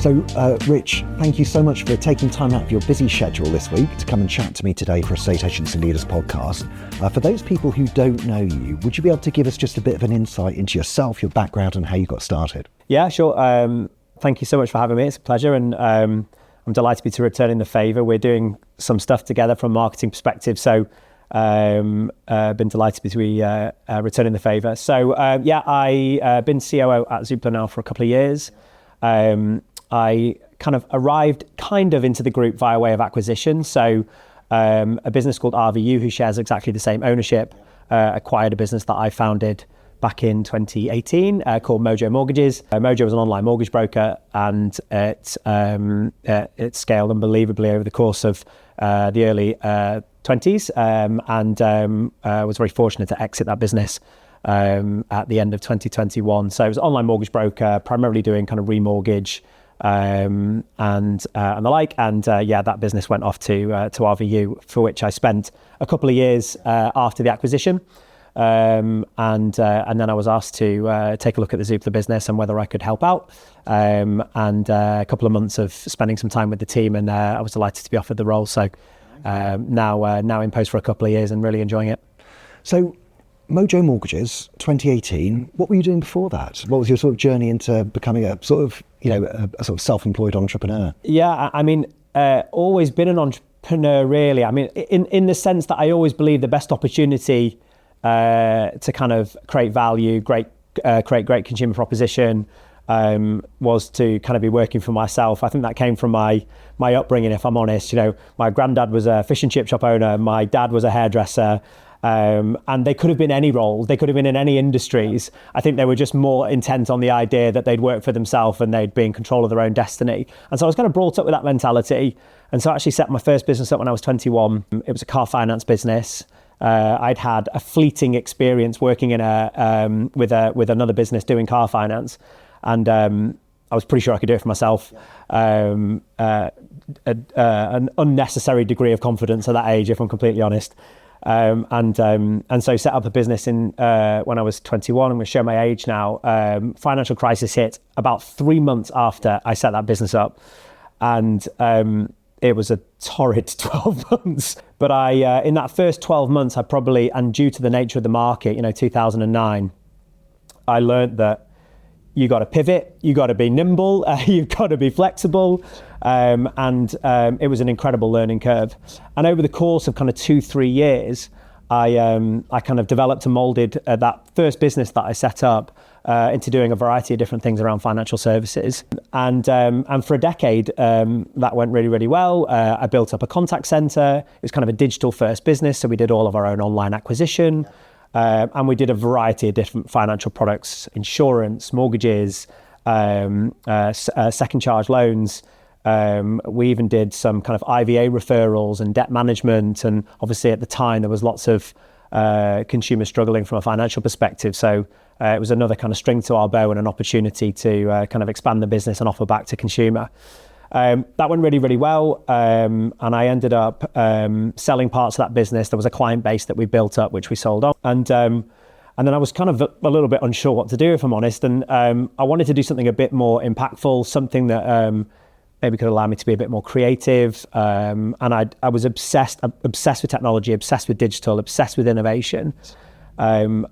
So, Rich, thank you so much for taking time out of your busy schedule this week to come and chat to me today for Estate Agency Leaders podcast. For those people who don't know you, would you be able to give us just a bit of an insight into yourself, your background, and how you got started? Yeah, sure. Thank you so much for having me. It's a pleasure, and I'm delighted to return in the favour. We're doing some stuff together from a marketing perspective, so been delighted to be returning the favour. So I've been COO at Zoopla now for a couple of years. I kind of arrived into the group via way of acquisition. So a business called RVU, who shares exactly the same ownership, acquired a business that I founded back in 2018 called Mojo Mortgages. Mojo was an online mortgage broker, and it scaled unbelievably over the course of the early 20s, and was very fortunate to exit that business at the end of 2021. So it was an online mortgage broker, primarily doing kind of remortgage and the like. And that business went off to RVU, for which I spent a couple of years after the acquisition. And then I was asked to take a look at the Zoopla business and whether I could help out. And a couple of months of spending some time with the team, and I was delighted to be offered the role. So now in post for a couple of years and really enjoying it. So Mojo Mortgages, 2018. What were you doing before that? What was your sort of journey into becoming a sort of self-employed entrepreneur? Yeah, I mean, always been an entrepreneur, really. I mean, in the sense that I always believe the best opportunity to kind of create value, create great consumer proposition, was to kind of be working for myself. I think that came from my upbringing, if I'm honest. My granddad was a fish and chip shop owner. My dad was a hairdresser. And they could have been any roles, they could have been in any industries. I think they were just more intent on the idea that they'd work for themselves and they'd be in control of their own destiny. And so I was kind of brought up with that mentality. And so I actually set my first business up when I was 21. It was a car finance business. I'd had a fleeting experience working in with another business doing car finance. And I was pretty sure I could do it for myself. An unnecessary degree of confidence at that age, if I'm completely honest. And so set up a business in when I was 21. I'm going to show my age now. Financial crisis hit about 3 months after I set that business up, and it was a torrid 12 months. But in that first 12 months, and due to the nature of the market, 2009, I learned that you got to pivot, you got to be nimble, you've got to be flexible. And it was an incredible learning curve. And over the course of kind of 2-3 years, I kind of developed and molded that first business that I set up into doing a variety of different things around financial services. And for a decade, that went really, really well. I built up a contact center. It was kind of a digital first business. So we did all of our own online acquisition. And we did a variety of different financial products, insurance, mortgages, second charge loans. We even did some kind of IVA referrals and debt management. And obviously at the time, there was lots of consumers struggling from a financial perspective. So it was another kind of string to our bow and an opportunity to kind of expand the business and offer back to consumer. That went really, really well. And I ended up selling parts of that business. There was a client base that we built up, which we sold on. And then I was kind of a little bit unsure what to do, if I'm honest. And I wanted to do something a bit more impactful, something that maybe could allow me to be a bit more creative. And I was obsessed with technology, obsessed with digital, obsessed with innovation, and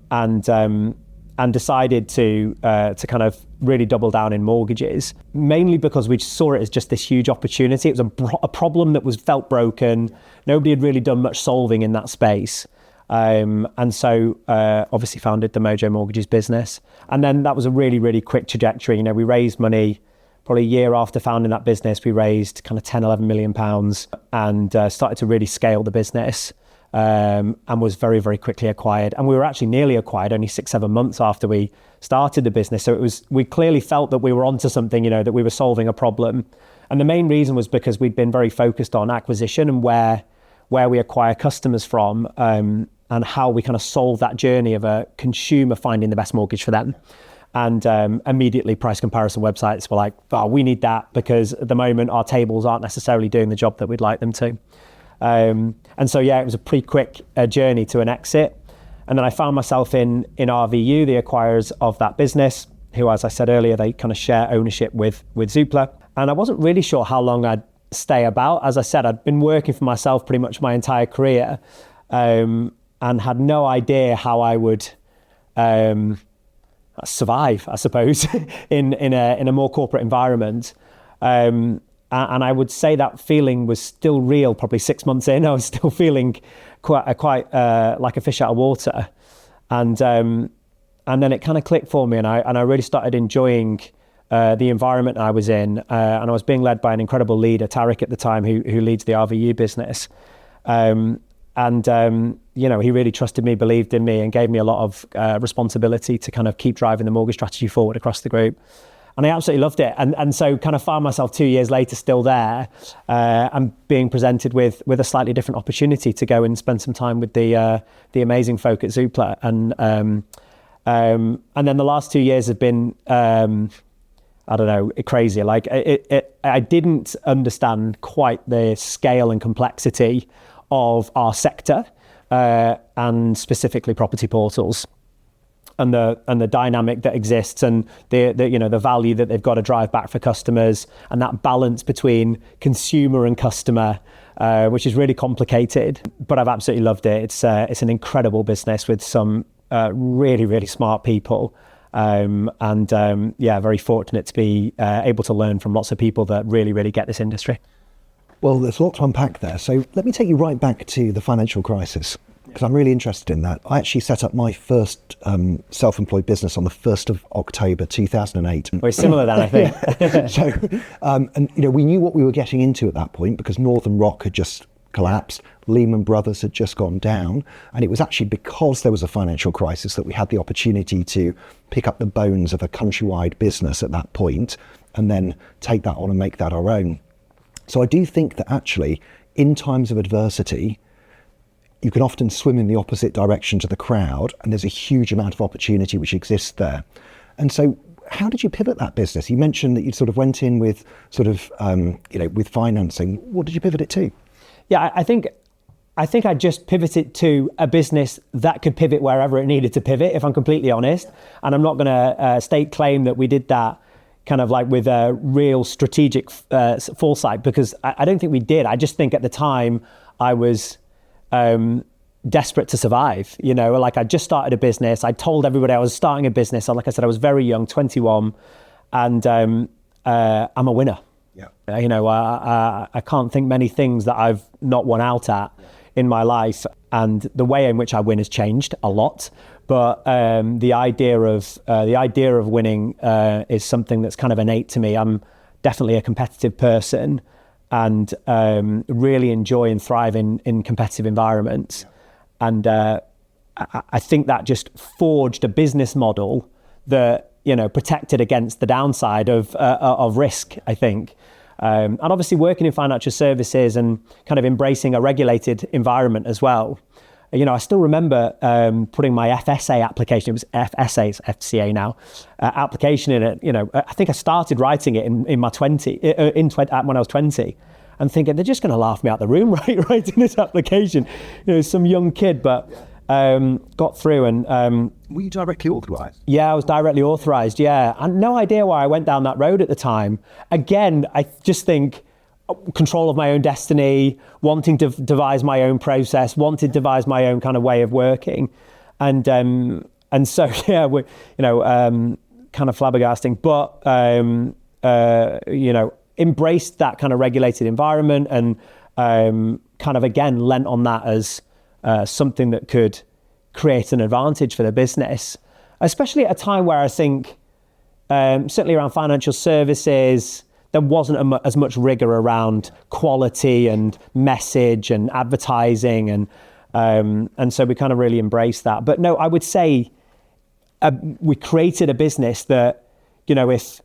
decided to kind of really double down in mortgages, mainly because we saw it as just this huge opportunity. It was a problem that felt broken. Nobody had really done much solving in that space. And so obviously founded the Mojo Mortgages business. And then that was a really, really quick trajectory. We raised money probably a year after founding that business. We raised kind of 10-11 million pounds and started to really scale the business, and was very, very quickly acquired. And we were actually nearly acquired only 6-7 months after we started the business. So we clearly felt that we were onto something, that we were solving a problem. And the main reason was because we'd been very focused on acquisition and where we acquire customers from, and how we kind of solve that journey of a consumer finding the best mortgage for them. And immediately price comparison websites were like, oh, we need that because at the moment our tables aren't necessarily doing the job that we'd like them to. And so, it was a pretty quick journey to an exit. And then I found myself in RVU, the acquirers of that business, who, as I said earlier, they kind of share ownership with Zoopla. I wasn't really sure how long I'd stay about. As I said, I'd been working for myself pretty much my entire career, and had no idea how I would survive, I suppose, in a more corporate environment. And I would say that feeling was still real. Probably 6 months in, I was still feeling quite like a fish out of water. And then it kind of clicked for me, and I really started enjoying the environment I was in, and I was being led by an incredible leader, Tarek at the time, who leads the RVU business. He really trusted me, believed in me, and gave me a lot of responsibility to kind of keep driving the mortgage strategy forward across the group. And I absolutely loved it. And so kind of found myself 2 years later still there, and being presented with a slightly different opportunity to go and spend some time with the amazing folk at Zoopla. And then the last 2 years have been, I don't know, crazy. Like I didn't understand quite the scale and complexity of our sector, and specifically property portals, and the dynamic that exists, and the value that they've got to drive back for customers, and that balance between consumer and customer, which is really complicated. But I've absolutely loved it. It's an incredible business with some really, really smart people. Very fortunate to be able to learn from lots of people that really, really get this industry. Well, there's a lot to unpack there. So let me take you right back to the financial crisis, because I'm really interested in that. I actually set up my first self-employed business on the 1st of October 2008. We're similar then, I think. So, we knew what we were getting into at that point, because Northern Rock had just collapsed, Lehman Brothers had just gone down, and it was actually because there was a financial crisis that we had the opportunity to pick up the bones of a countrywide business at that point, and then take that on and make that our own. So I do think that actually, in times of adversity, you can often swim in the opposite direction to the crowd, and there's a huge amount of opportunity which exists there. And so how did you pivot that business? You mentioned that you sort of went in with with financing. What did you pivot it to? Yeah, I think I just pivoted to a business that could pivot wherever it needed to pivot, if I'm completely honest. And I'm not going to stake claim that we did that kind of like with a real strategic foresight, because I don't think we did. I just think at the time I was desperate to survive. Like I just started a business. I told everybody I was starting a business. Like I said, I was very young, 21, and I'm a winner. Yeah. I can't think many things that I've not won out at in my life, and the way in which I win has changed a lot. But the idea of winning is something that's kind of innate to me. I'm definitely a competitive person, and really enjoy and thrive in competitive environments. Yeah. And I think that just forged a business model that protected against the downside of risk, I think. And obviously working in financial services and kind of embracing a regulated environment as well. I still remember putting my FSA application, it was FSA, it's FCA now, application in it. I think I started writing it in my when I was 20, and thinking they're just going to laugh me out the room, writing this application. Some young kid, but got through. And were you directly authorised? Yeah, I was directly authorised. Yeah, and no idea why I went down that road at the time. Again, I just think control of my own destiny, wanting to devise my own process, wanted to devise my own kind of way of working, and so yeah, we kind of flabbergasting, but embraced that kind of regulated environment, and kind of again lent on that as something that could create an advantage for the business, especially at a time where I think certainly around financial services, there wasn't as much rigor around quality and message and advertising, and so we kind of really embraced that. But no, I would say we created a business that, if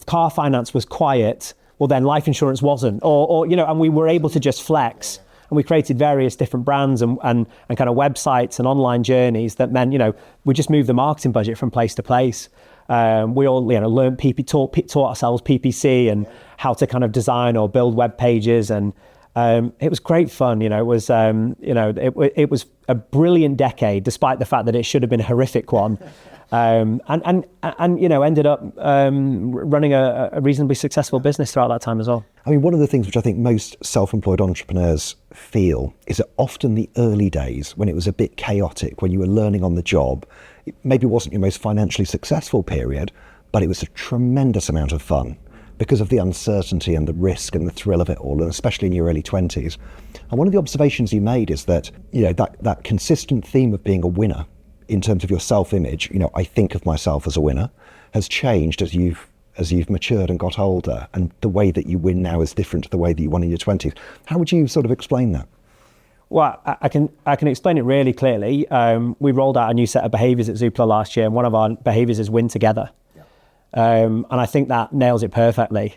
car finance was quiet, well then life insurance wasn't, or and we were able to just flex. And we created various different brands and kind of websites and online journeys that meant, we just moved the marketing budget from place to place. We all, learned taught ourselves PPC and how to kind of design or build web pages, and it was great fun. It was a brilliant decade, despite the fact that it should have been a horrific one. And ended up running a reasonably successful business throughout that time as well. I mean, one of the things which I think most self-employed entrepreneurs feel is that often the early days, when it was a bit chaotic, when you were learning on the job, it maybe wasn't your most financially successful period, but it was a tremendous amount of fun because of the uncertainty and the risk and the thrill of it all, and especially in your early 20s. And one of the observations you made is that, that consistent theme of being a winner in terms of your self-image, I think of myself as a winner, has changed as you've matured and got older, and the way that you win now is different to the way that you won in your 20s. How would you sort of explain that? Well, I can explain it really clearly. We rolled out a new set of behaviours at Zoopla last year, and one of our behaviours is win together. And I think that nails it perfectly.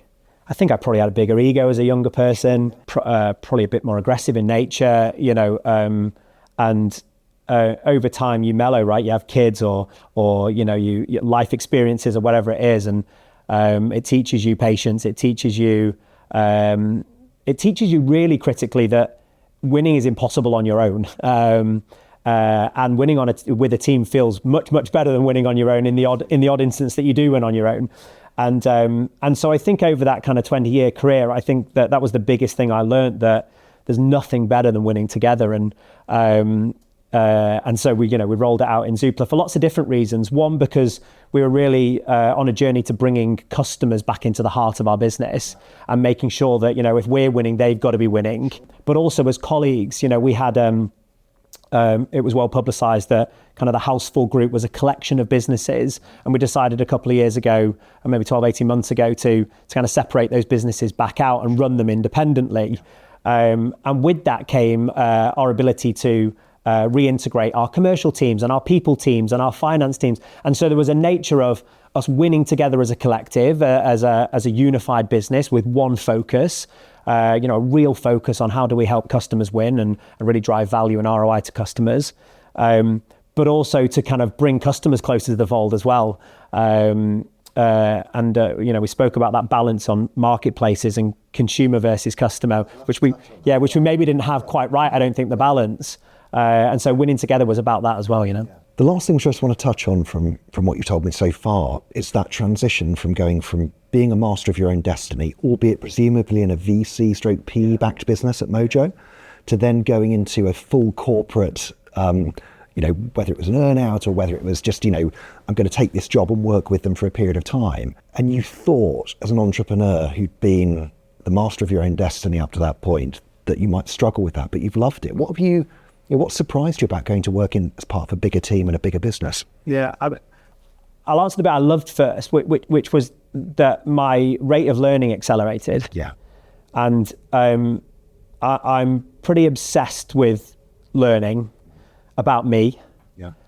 I think I probably had a bigger ego as a younger person, probably a bit more aggressive in nature, and over time you mellow, right? You have kids or you life experiences or whatever it is, and it teaches you patience. It teaches you really critically that winning is impossible on your own. And winning with a team feels much, much better than winning on your own in the odd instance that you do win on your own. And so I think over that kind of 20-year career, I think that was the biggest thing I learned, that there's nothing better than winning together. And so we rolled it out in Zoopla for lots of different reasons. One, because we were really on a journey to bringing customers back into the heart of our business and making sure that, if we're winning, they've got to be winning. But also as colleagues, we had... it was well publicised that kind of the Houseful Group was a collection of businesses, and we decided a couple of years ago, or maybe 12, 18 months ago, to kind of separate those businesses back out and run them independently. And with that came our ability to reintegrate our commercial teams and our people teams and our finance teams. And so there was a nature of us winning together as a collective, as a unified business with one focus. A real focus on how do we help customers win and really drive value and ROI to customers, but also to kind of bring customers closer to the fold as well. We spoke about that balance on marketplaces and consumer versus customer, which we maybe didn't have quite right. I don't think the balance, and so winning together was about that as well. The last thing which I just want to touch on from what you've told me so far is that transition from going from being a master of your own destiny, albeit presumably in a VC/PE-backed business at Mojo, to then going into a full corporate, whether it was an earn-out or whether it was just, I'm going to take this job and work with them for a period of time. And you thought, as an entrepreneur who'd been the master of your own destiny up to that point, that you might struggle with that, but you've loved it. What surprised you about going to work as part of a bigger team and a bigger business? Yeah, I'll answer the bit I loved first, which was that my rate of learning accelerated. Yeah. And I'm pretty obsessed with learning about me,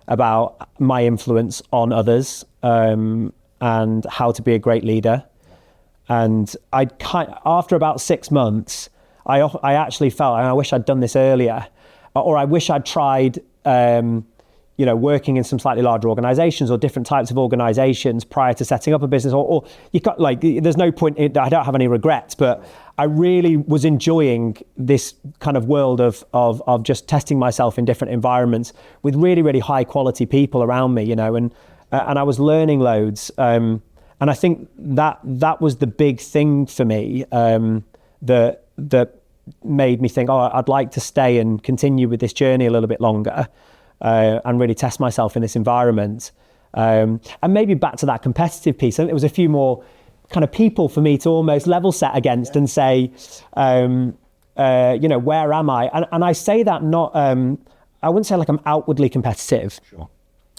about my influence on others, and how to be a great leader. And after about 6 months, I actually felt, and I wish I'd done this earlier, or I wish I'd tried, working in some slightly larger organizations or different types of organizations prior to setting up a business, or you got there's no point, I don't have any regrets, but I really was enjoying this kind of world of just testing myself in different environments with really, really high quality people around me, and I was learning loads. And I think that was the big thing for me, that made me think, I'd like to stay and continue with this journey a little bit longer, and really test myself in this environment. And maybe back to that competitive piece, I think there was a few more kind of people for me to almost level set against and say, where am I? And I say that not, I wouldn't say like I'm outwardly competitive. Sure.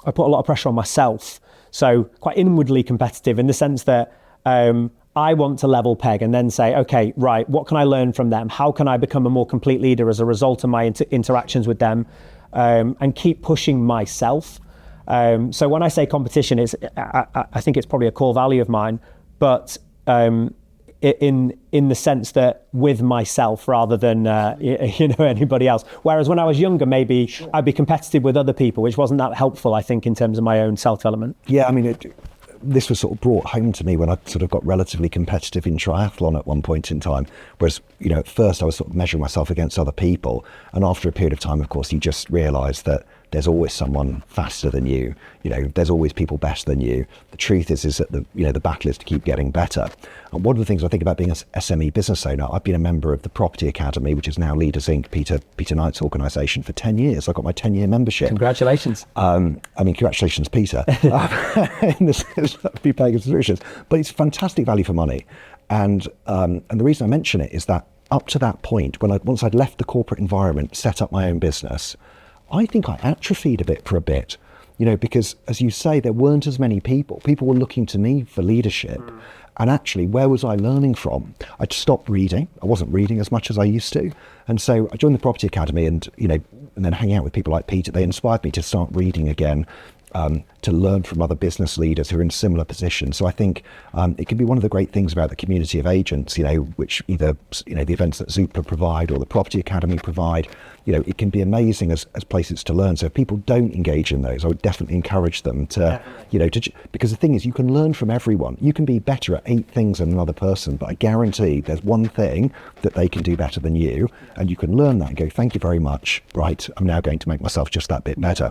I put a lot of pressure on myself. So quite inwardly competitive in the sense that I want to level peg and then say, okay, right, what can I learn from them? How can I become a more complete leader as a result of my interactions with them, and keep pushing myself? So when I say competition, I think it's probably a core value of mine, but in the sense that with myself rather than anybody else. Whereas when I was younger, maybe I'd be competitive with other people, which wasn't that helpful, I think, in terms of my own self-development. Yeah, I mean, this was sort of brought home to me when I sort of got relatively competitive in triathlon at one point in time. Whereas, at first I was sort of measuring myself against other people. And after a period of time, of course, you just realise that there's always someone faster than you. There's always people better than you. The truth is that the battle is to keep getting better. And one of the things I think about being an SME business owner, I've been a member of the Property Academy, which is now Leaders Inc., Peter Knight's organisation, for 10 years. I got my 10-year membership. Congratulations. Congratulations, Peter. In the sense that I'd be paying subscriptions. But it's fantastic value for money. And the reason I mention it is that up to that point, once I'd left the corporate environment, set up my own business, I think I atrophied a bit for a bit, because as you say, there weren't as many people. People were looking to me for leadership. And actually, where was I learning from? I'd stopped reading. I wasn't reading as much as I used to. And so I joined the Property Academy and then hanging out with people like Peter, they inspired me to start reading again, to learn from other business leaders who are in similar positions. So I think it can be one of the great things about the community of agents, which either, the events that Zoopla provide or the Property Academy provide, it can be amazing as places to learn. So if people don't engage in those, I would definitely encourage them to, because the thing is, you can learn from everyone. You can be better at 8 things than another person, but I guarantee there's one thing that they can do better than you, and you can learn that and go, thank you very much. Right, I'm now going to make myself just that bit better.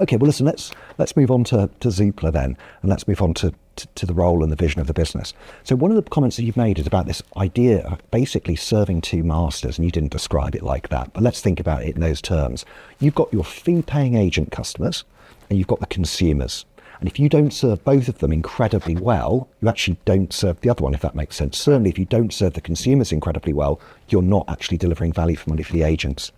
Okay, well, listen, let's move on to Zoopla then, and let's move on to the role and the vision of the business. So one of the comments that you've made is about this idea of basically serving 2 masters, and you didn't describe it like that, but let's think about it in those terms. You've got your fee-paying agent customers, and you've got the consumers. And if you don't serve both of them incredibly well, you actually don't serve the other one, if that makes sense. Certainly, if you don't serve the consumers incredibly well, you're not actually delivering value for money for the agents.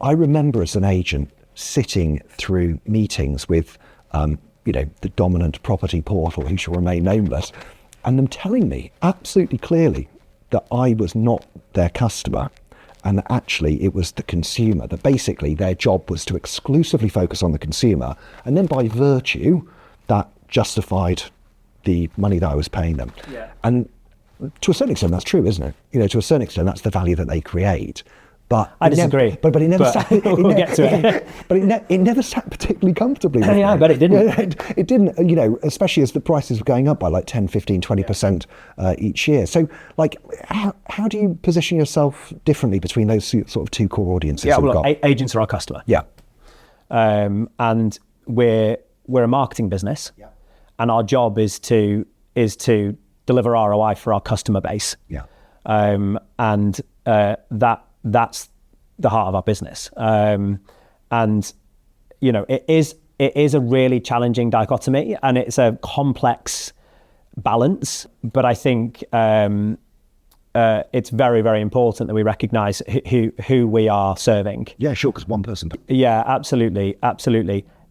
I remember as an agent sitting through meetings with, the dominant property portal, who shall remain nameless, and them telling me absolutely clearly that I was not their customer, and that actually it was the consumer, that basically their job was to exclusively focus on the consumer, and then by virtue, that justified the money that I was paying them. Yeah. And to a certain extent, that's true, isn't it? To a certain extent, that's the value that they create. But I disagree. But it never sat. We'll get to it. But it never sat particularly comfortably. Yeah, I bet it didn't. It didn't. Especially as the prices were going up by like 10, 15, 20% each year. So, how do you position yourself differently between those sort of 2 core audiences? Yeah, well, agents are our customer. Yeah. And we're a marketing business, and our job is to deliver ROI for our customer base. Yeah. And that's the heart of our business. And it is a really challenging dichotomy, and it's a complex balance, but I think it's very, very important that we recognize who we are serving. Yeah, sure, because one person. Yeah, absolutely.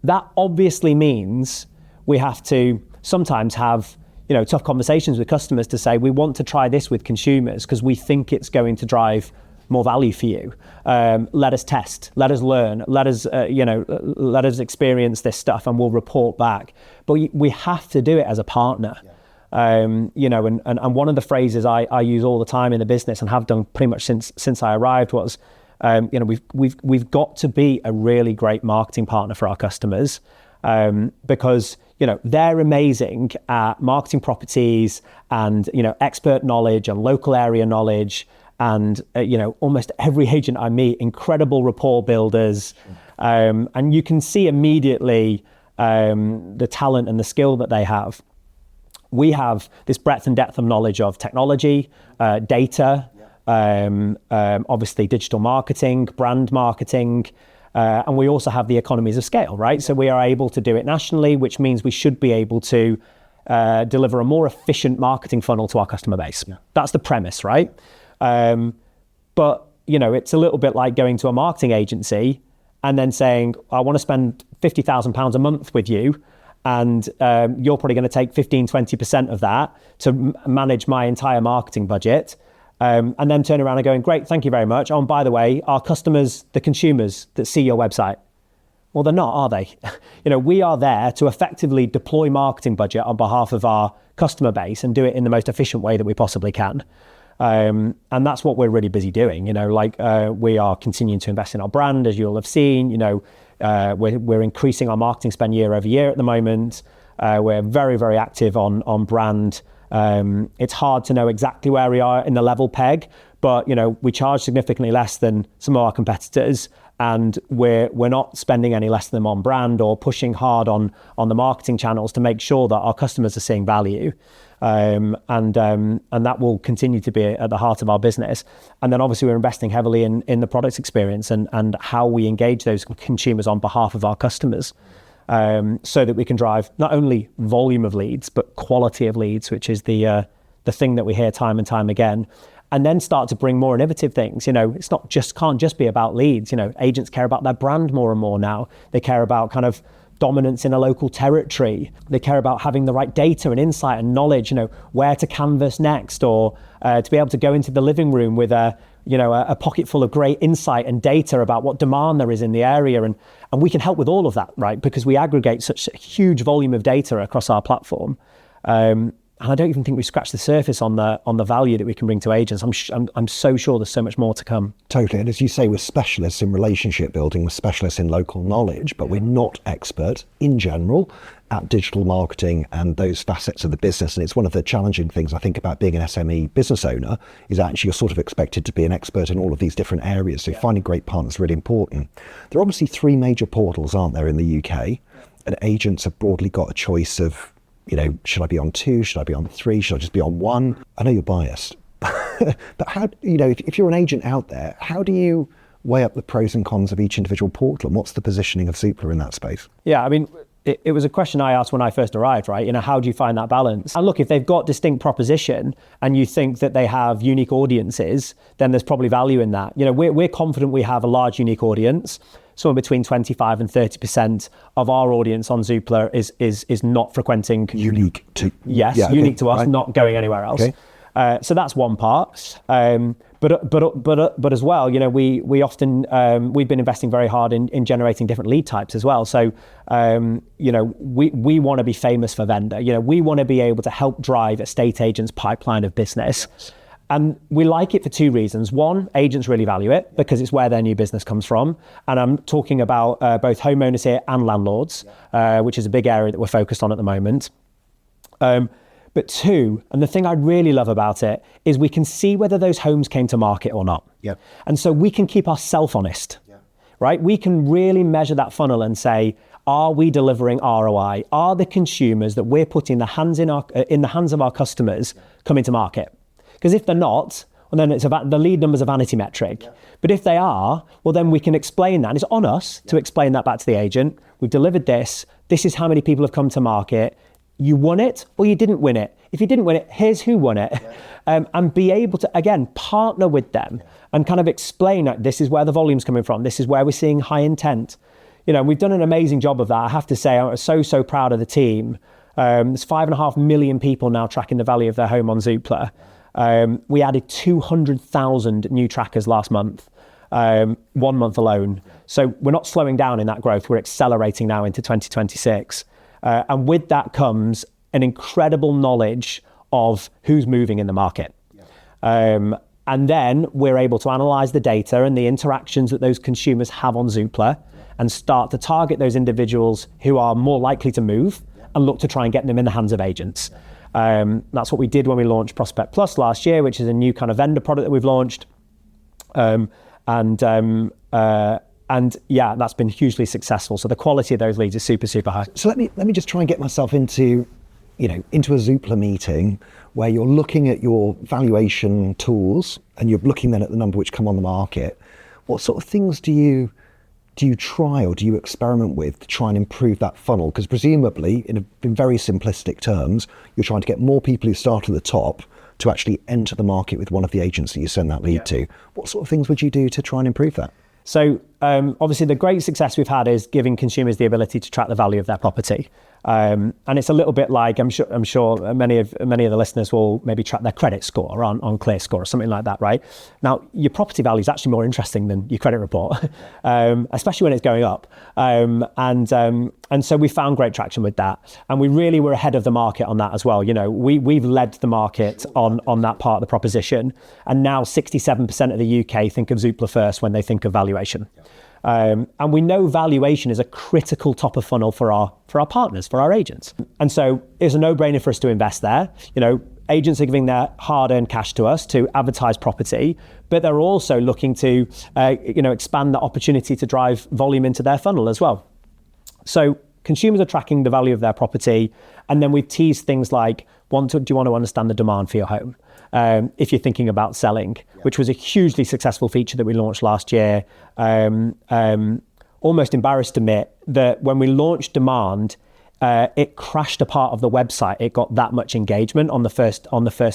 That obviously means we have to sometimes have tough conversations with customers to say, we want to try this with consumers because we think it's going to drive more value for you. Let us test, let us learn, let us experience this stuff, and we'll report back. But we have to do it as a partner. Yeah. And one of the phrases I use all the time in the business, and have done pretty much since I arrived, was, we've got to be a really great marketing partner for our customers, because they're amazing at marketing properties and expert knowledge and local area knowledge. And, almost every agent I meet, incredible rapport builders. And you can see immediately the talent and the skill that they have. We have this breadth and depth of knowledge of technology, data, obviously digital marketing, brand marketing, and we also have the economies of scale, right? So we are able to do it nationally, which means we should be able to deliver a more efficient marketing funnel to our customer base. Yeah. That's the premise, right? But it's a little bit like going to a marketing agency and then saying, I want to spend £50,000 a month with you, and you're probably going to take 15, 20% of that to manage my entire marketing budget, and then turn around and going, great, thank you very much. Oh, and by the way, our customers, the consumers that see your website, well, they're not, are they? We are there to effectively deploy marketing budget on behalf of our customer base and do it in the most efficient way that we possibly can. And that's what we're really busy doing. We are continuing to invest in our brand, as you'll have seen. We're increasing our marketing spend year over year at the moment. We're very, very active on brand. It's hard to know exactly where we are in the level peg, but we charge significantly less than some of our competitors, and we're not spending any less than them on brand or pushing hard on the marketing channels to make sure that our customers are seeing value. And that will continue to be at the heart of our business. And then obviously we're investing heavily in the product experience and how we engage those consumers on behalf of our customers, so that we can drive not only volume of leads but quality of leads, which is the thing that we hear time and time again. And then start to bring more innovative things. It's not just, can't just be about leads. Agents care about their brand more and more now. They care about kind of dominance in a local territory. They care about having the right data and insight and knowledge, where to canvas next, or to be able to go into the living room with a pocket full of great insight and data about what demand there is in the area. And we can help with all of that, right? Because we aggregate such a huge volume of data across our platform. And I don't even think we've scratched the surface on the value that we can bring to agents. I'm so sure there's so much more to come. Totally. And as you say, we're specialists in relationship building, we're specialists in local knowledge, but we're not experts in general at digital marketing and those facets of the business. And it's one of the challenging things I think about being an SME business owner is actually you're sort of expected to be an expert in all of these different areas. So finding great partners is really important. There are obviously 3 major portals, aren't there, in the UK? And agents have broadly got a choice of, should I be on 2? Should I be on 3? Should I just be on 1? I know you're biased, but how, if you're an agent out there, how do you weigh up the pros and cons of each individual portal? And what's the positioning of Zoopla in that space? Yeah, I mean, it was a question I asked when I first arrived, right? How do you find that balance? And look, if they've got distinct proposition and you think that they have unique audiences, then there's probably value in that. We're confident we have a large unique audience. Somewhere between 25 and 30% of our audience on Zoopla is not frequenting. Unique to? Yes, unique to us, right. Not going anywhere else. Okay. So that's one part. But as well, we often, we've been investing very hard in generating different lead types as well. So, we want to be famous for vendor. We want to be able to help drive estate agents' pipeline of business. Yes. And we like it for 2 reasons. One, agents really value it because it's where their new business comes from. And I'm talking about both homeowners here and landlords, which is a big area that we're focused on at the moment. But 2, and the thing I really love about it, is we can see whether those homes came to market or not. Yep. And so we can keep ourselves honest, right? We can really measure that funnel and say, are we delivering ROI? Are the consumers that we're putting in the hands of our customers coming to market? Because if they're not, well, then the lead number's a vanity metric. Yeah. But if they are, well, then we can explain that. And it's on us to explain that back to the agent. We've delivered this. This is how many people have come to market. You won it or you didn't win it. If you didn't win it, here's who won it. Yeah. And be able to, again, partner with them and kind of explain, like, this is where the volume's coming from. This is where we're seeing high intent. We've done an amazing job of that. I have to say, I'm so proud of the team. There's 5.5 million people now tracking the value of their home on Zoopla. We added 200,000 new trackers last month, 1 month alone. So we're not slowing down in that growth. We're accelerating now into 2026. And with that comes an incredible knowledge of who's moving in the market. And then we're able to analyze the data and the interactions that those consumers have on Zoopla and start to target those individuals who are more likely to move and look to try and get them in the hands of agents. That's what we did when we launched Prospect Plus last year, which is a new kind of vendor product that we've launched. And yeah, that's been hugely successful. So the quality of those leads is super, super high. So let me just try and get myself into a Zoopla meeting where you're looking at your valuation tools and you're looking then at the number which come on the market. What sort of things do you try or do you experiment with to try and improve that funnel? Because presumably, in very simplistic terms, you're trying to get more people who start at the top to actually enter the market with one of the agents that you send that lead to. What sort of things would you do to try and improve that? So obviously the great success we've had is giving consumers the ability to track the value of their property. And it's a little bit like, I'm sure many of the listeners will maybe track their credit score on ClearScore or something like that, right? Now, your property value is actually more interesting than your credit report, especially when it's going up. And so we found great traction with that. And we really were ahead of the market on that as well. We've led the market on that part of the proposition. And now 67% of the UK think of Zoopla first when they think of valuation. And we know valuation is a critical top of funnel for our partners, for our agents. And so it's a no-brainer for us to invest there. agents are giving their hard-earned cash to us to advertise property, but they're also looking to expand the opportunity to drive volume into their funnel as well. So consumers are tracking the value of their property, and then we've teased things like, do you want to understand the demand for your home? If you're thinking about selling, which was a hugely successful feature that we launched last year. Almost embarrassed to admit that when we launched demand, it crashed a part of the website. It got that much engagement on the first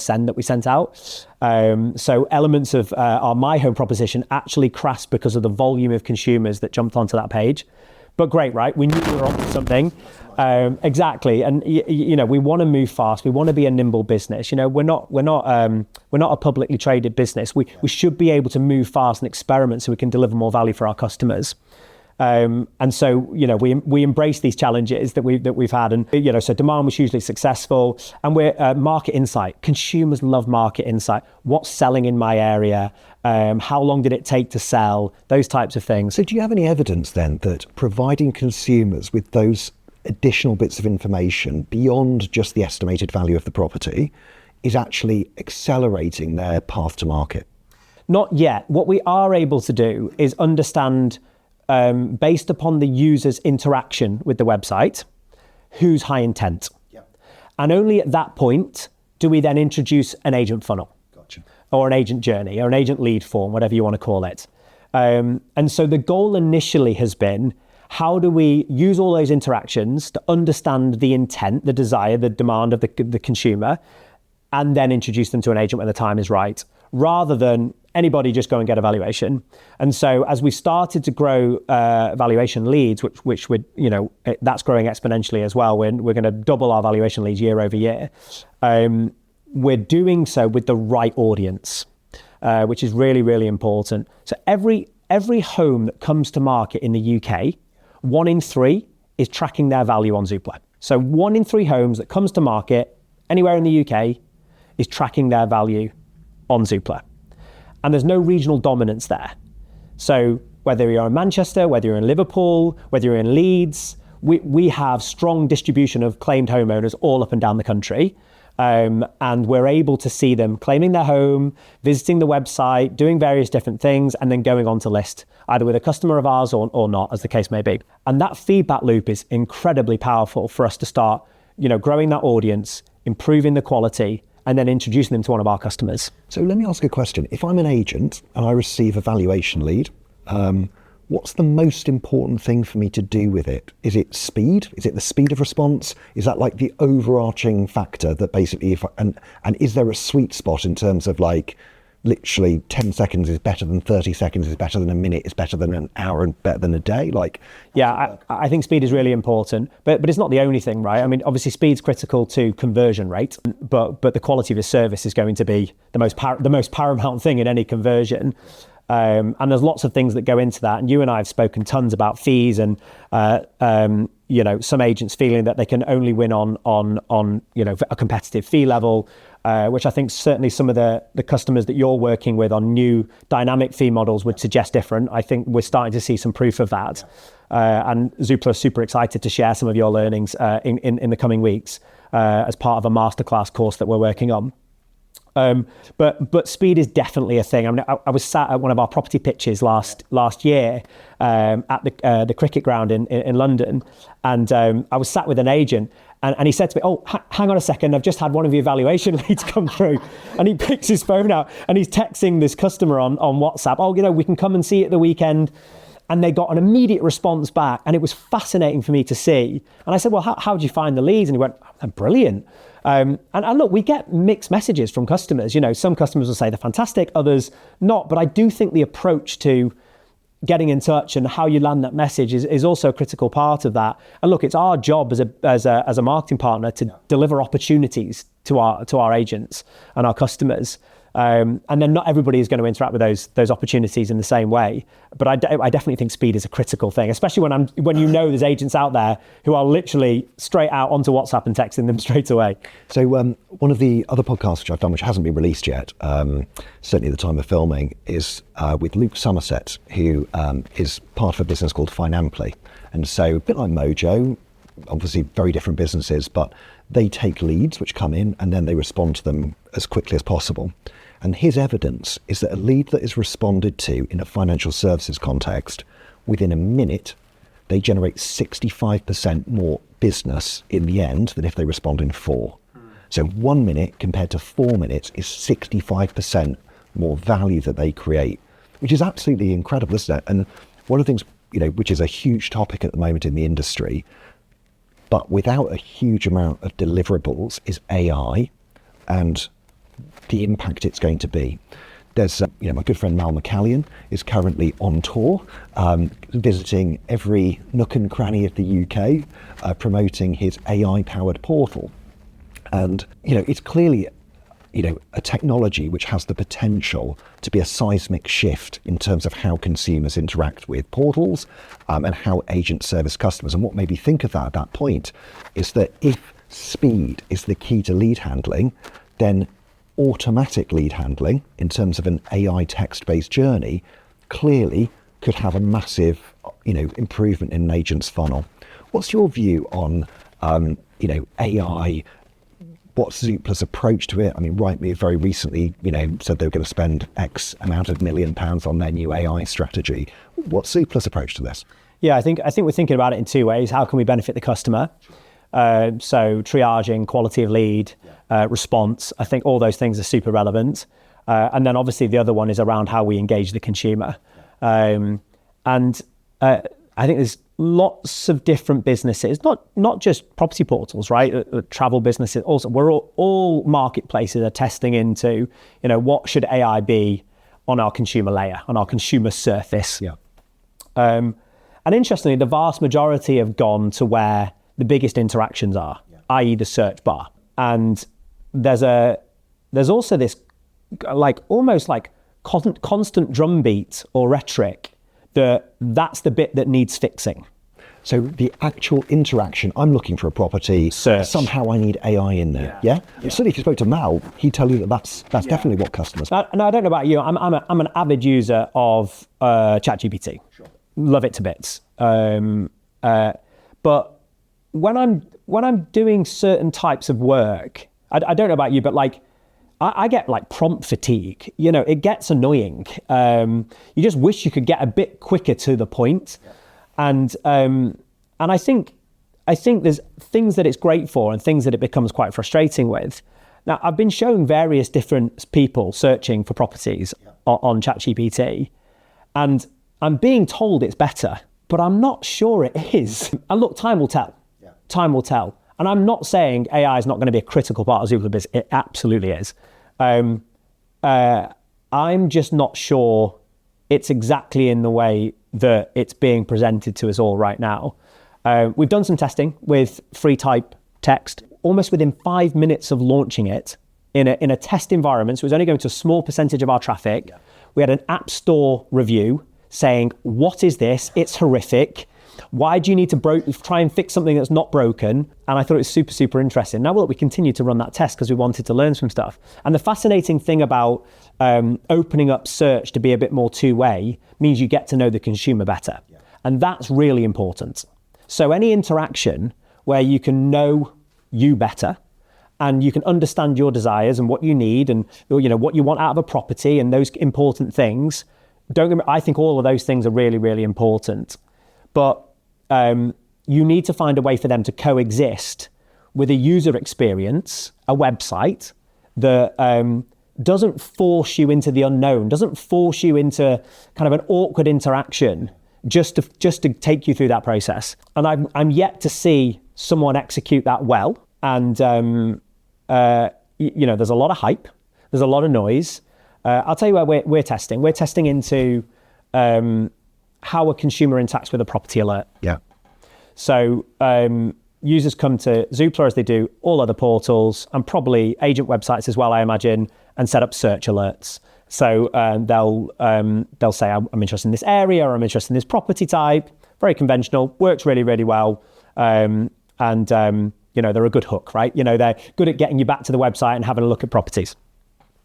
send that we sent out. So elements of our My Home proposition actually crashed because of the volume of consumers that jumped onto that page. But great, right? We knew we were onto something. Exactly. And we want to move fast. We want to be a nimble business. We're not a publicly traded business. We should be able to move fast and experiment so we can deliver more value for our customers. And so, we embrace these challenges that we've had, and so demand was hugely successful, and we're market insight. Consumers love market insight. What's selling in my area? How long did it take to sell? Those types of things. So, do you have any evidence then that providing consumers with those additional bits of information beyond just the estimated value of the property is actually accelerating their path to market? Not yet. What we are able to do is understand, based upon the user's interaction with the website, who's high intent. Yep. And only at that point do we then introduce an agent funnel. Gotcha. Or an agent journey, or an agent lead form, whatever you want to call it. And so the goal initially has been, how do we use all those interactions to understand the intent, the desire, the demand of the consumer, and then introduce them to an agent when the time is right, rather than anybody just go and get a valuation. And so as we started to grow valuation leads, which would, that's growing exponentially as well. We're going to double our valuation leads year over year. We're doing so with the right audience, which is really, really important. So every home that comes to market in the UK, 1 in 3 is tracking their value on Zoopla. So 1 in 3 homes that comes to market anywhere in the UK is tracking their value on Zoopla. And there's no regional dominance there. So whether you're in Manchester, whether you're in Liverpool, whether you're in Leeds, we have strong distribution of claimed homeowners all up and down the country. And we're able to see them claiming their home, visiting the website, doing various different things, and then going on to list, either with a customer of ours or not, as the case may be. And that feedback loop is incredibly powerful for us to start, growing that audience, improving the quality, and then introducing them to one of our customers. So let me ask a question. If I'm an agent and I receive a valuation lead, what's the most important thing for me to do with it? Is it speed? Is it the speed of response? Is that like the overarching factor that basically, and is there a sweet spot in terms of like, literally 10 seconds is better than 30 seconds, is better than a minute, is better than an hour, and better than a day? I think speed is really important, but it's not the only thing, right? I mean, obviously speed's critical to conversion rate, but the quality of the service is going to be the most paramount thing in any conversion. And there's lots of things that go into that. And you and I have spoken tons about fees and, some agents feeling that they can only win on a competitive fee level, which I think certainly some of the customers that you're working with on new dynamic fee models would suggest different. I think we're starting to see some proof of that. And Zoopla are super excited to share some of your learnings in the coming weeks as part of a masterclass course that we're working on. But speed is definitely a thing. I mean, I was sat at one of our property pitches last year at the cricket ground in London, and I was sat with an agent, and he said to me, "Oh, hang on a second, I've just had one of your valuation leads come through," and he picks his phone out and he's texting this customer on WhatsApp. "Oh, we can come and see it the weekend." And they got an immediate response back, and it was fascinating for me to see. And I said, "Well, how did you find the leads?" And he went, "Oh, brilliant." And look, we get mixed messages from customers. Some customers will say they're fantastic, others not. But I do think the approach to getting in touch and how you land that message is also a critical part of that. And look, it's our job as a marketing partner to deliver opportunities to our agents and our customers. And then not everybody is going to interact with those opportunities in the same way. But I definitely think speed is a critical thing, especially when there's agents out there who are literally straight out onto WhatsApp and texting them straight away. So one of the other podcasts which I've done, which hasn't been released yet, certainly at the time of filming, is with Luke Somerset, who is part of a business called Finamply. And so a bit like Mojo, obviously very different businesses, but they take leads which come in and then they respond to them as quickly as possible. And his evidence is that a lead that is responded to in a financial services context, within a minute, they generate 65% more business in the end than if they respond in 4. So 1 minute compared to 4 minutes is 65% more value that they create, which is absolutely incredible, isn't it? And one of the things, which is a huge topic at the moment in the industry, but without a huge amount of deliverables, is AI and the impact it's going to be. There's, my good friend Mal McCallion is currently on tour, visiting every nook and cranny of the UK, promoting his AI-powered portal. And, it's clearly, a technology which has the potential to be a seismic shift in terms of how consumers interact with portals and how agents service customers. And what made me think of that at that point is that if speed is the key to lead handling, then automatic lead handling in terms of an AI text-based journey clearly could have a massive, improvement in an agent's funnel. What's your view on, AI? What's Zoopla's approach to it? I mean, Rightmove very recently, said they were going to spend X amount of £1 million on their new AI strategy. What's Zoopla's approach to this? Yeah, I think we're thinking about it in 2 ways. How can we benefit the customer? So triaging, quality of lead, response. I think all those things are super relevant. And then obviously the other one is around how we engage the consumer. And I think there's lots of different businesses, not just property portals, right? Travel businesses also. We're all marketplaces are testing into, what should AI be on our consumer layer, on our consumer surface. Yeah. And interestingly, the vast majority have gone to where the biggest interactions are, i.e. the search bar. And there's also this almost constant drumbeat or rhetoric that's the bit that needs fixing. So the actual interaction, I'm looking for a property, search. Somehow I need AI in there. Yeah. Certainly if you spoke to Mal, he'd tell you that's definitely what customers. Now, I don't know about you. I'm an avid user of ChatGPT. Sure. Love it to bits. But when I'm doing certain types of work, I don't know about you, but I get prompt fatigue. It gets annoying. You just wish you could get a bit quicker to the point. And I think there's things that it's great for and things that it becomes quite frustrating with. Now, I've been showing various different people searching for properties on ChatGPT, and I'm being told it's better, but I'm not sure it is. And look, time will tell. Yeah. Time will tell. And I'm not saying AI is not going to be a critical part of Zoopla business. It absolutely is. I'm just not sure it's exactly in the way that it's being presented to us all right now. We've done some testing with free type text. Almost within 5 minutes of launching it in a test environment, so it was only going to a small percentage of our traffic. Yeah. We had an app store review saying, what is this? It's horrific. Why do you need to try and fix something that's not broken? And I thought it was super, super interesting. Now, we continued to run that test because we wanted to learn some stuff. And the fascinating thing about opening up search to be a bit more two-way means you get to know the consumer better. Yeah. And that's really important. So any interaction where you can know you better and you can understand your desires and what you need and what you want out of a property and those important things, I think all of those things are really, really important. But you need to find a way for them to coexist with a user experience, a website that doesn't force you into the unknown, doesn't force you into kind of an awkward interaction just to take you through that process. And I'm yet to see someone execute that well. And there's a lot of hype, there's a lot of noise. I'll tell you where we're testing. We're testing into how a consumer interacts with a property alert. Yeah. So users come to Zoopla as they do all other portals and probably agent websites as well, I imagine, and set up search alerts. So they'll say, I'm interested in this area, or I'm interested in this property type. Very conventional, works really, really well. They're a good hook, right? They're good at getting you back to the website and having a look at properties.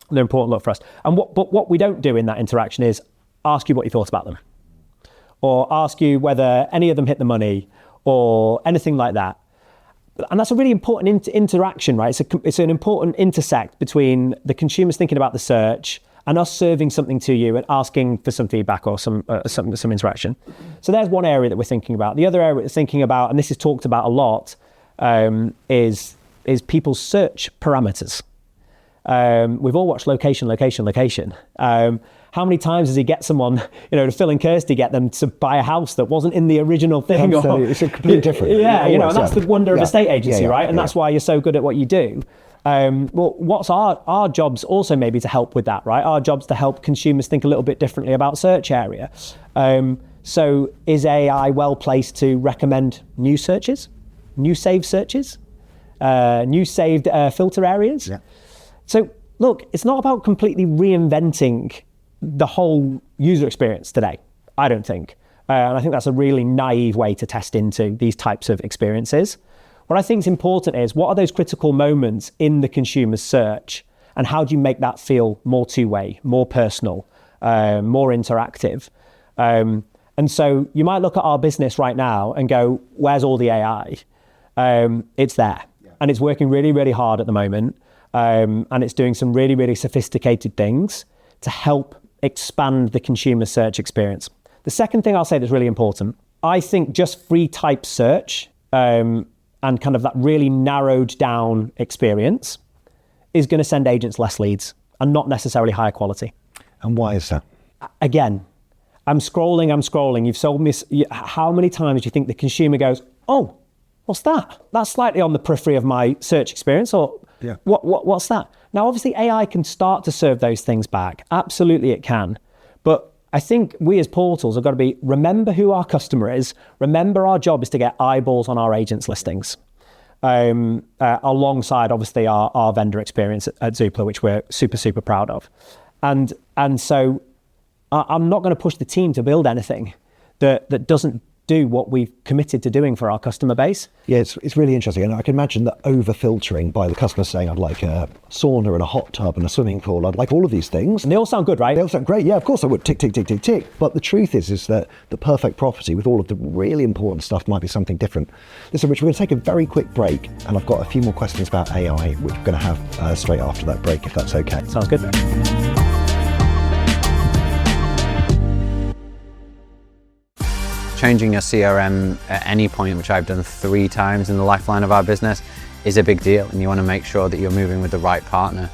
They're an important look for us. But what we don't do in that interaction is ask you what you thought about them, or ask you whether any of them hit the money, or anything like that. And that's a really important interaction, right? It's an important intersect between the consumers thinking about the search and us serving something to you and asking for some feedback or some interaction. So there's one area that we're thinking about. The other area we're thinking about, and this is talked about a lot, is people's search parameters. We've all watched location. How many times does he get someone, to Phil and Kirsty get them to buy a house that wasn't in the original thing? It's a completely different. Yeah, and that's the wonder of estate agency, right? And yeah. that's why you're so good at what you do. Well, what's our jobs also maybe to help with that, right? Our job's to help consumers think a little bit differently about search area. So is AI well placed to recommend new searches, new saved searches, new saved filter areas? Yeah. So look, it's not about completely reinventing the whole user experience today, I don't think. And I think that's a really naive way to test into these types of experiences. What I think is important is, what are those critical moments in the consumer's search, and how do you make that feel more two-way, more personal, more interactive? And so you might look at our business right now and go, where's all the AI? It's there, and it's working really, really hard at the moment. And it's doing some really, really sophisticated things to help expand the consumer search experience. The second thing I'll say that's really important, I think just free type search and kind of that really narrowed down experience is going to send agents less leads and not necessarily higher quality. And why is that? Again, I'm scrolling. You've sold me. How many times do you think the consumer goes, oh, what's that? That's slightly on the periphery of my search experience, or yeah. What's that? Now, obviously, AI can start to serve those things back. Absolutely, it can. But I think we as portals have got to remember who our customer is. Remember, our job is to get eyeballs on our agents' listings, alongside, obviously, our vendor experience at Zoopla, which we're super, super proud of. And so I'm not going to push the team to build anything that doesn't do what we've committed to doing for our customer base. Yeah, it's really interesting. And I can imagine that over-filtering by the customer saying, I'd like a sauna and a hot tub and a swimming pool. I'd like all of these things. And they all sound good, right? They all sound great. Yeah, of course I would. Tick, tick, tick, tick, tick. But the truth is that the perfect property with all of the really important stuff might be something different. Listen, Rich, we're going to take a very quick break. And I've got a few more questions about AI, which we're going to have straight after that break, if that's okay. Sounds good. Changing your CRM at any point, which I've done 3 times in the lifeline of our business, is a big deal, and you want to make sure that you're moving with the right partner.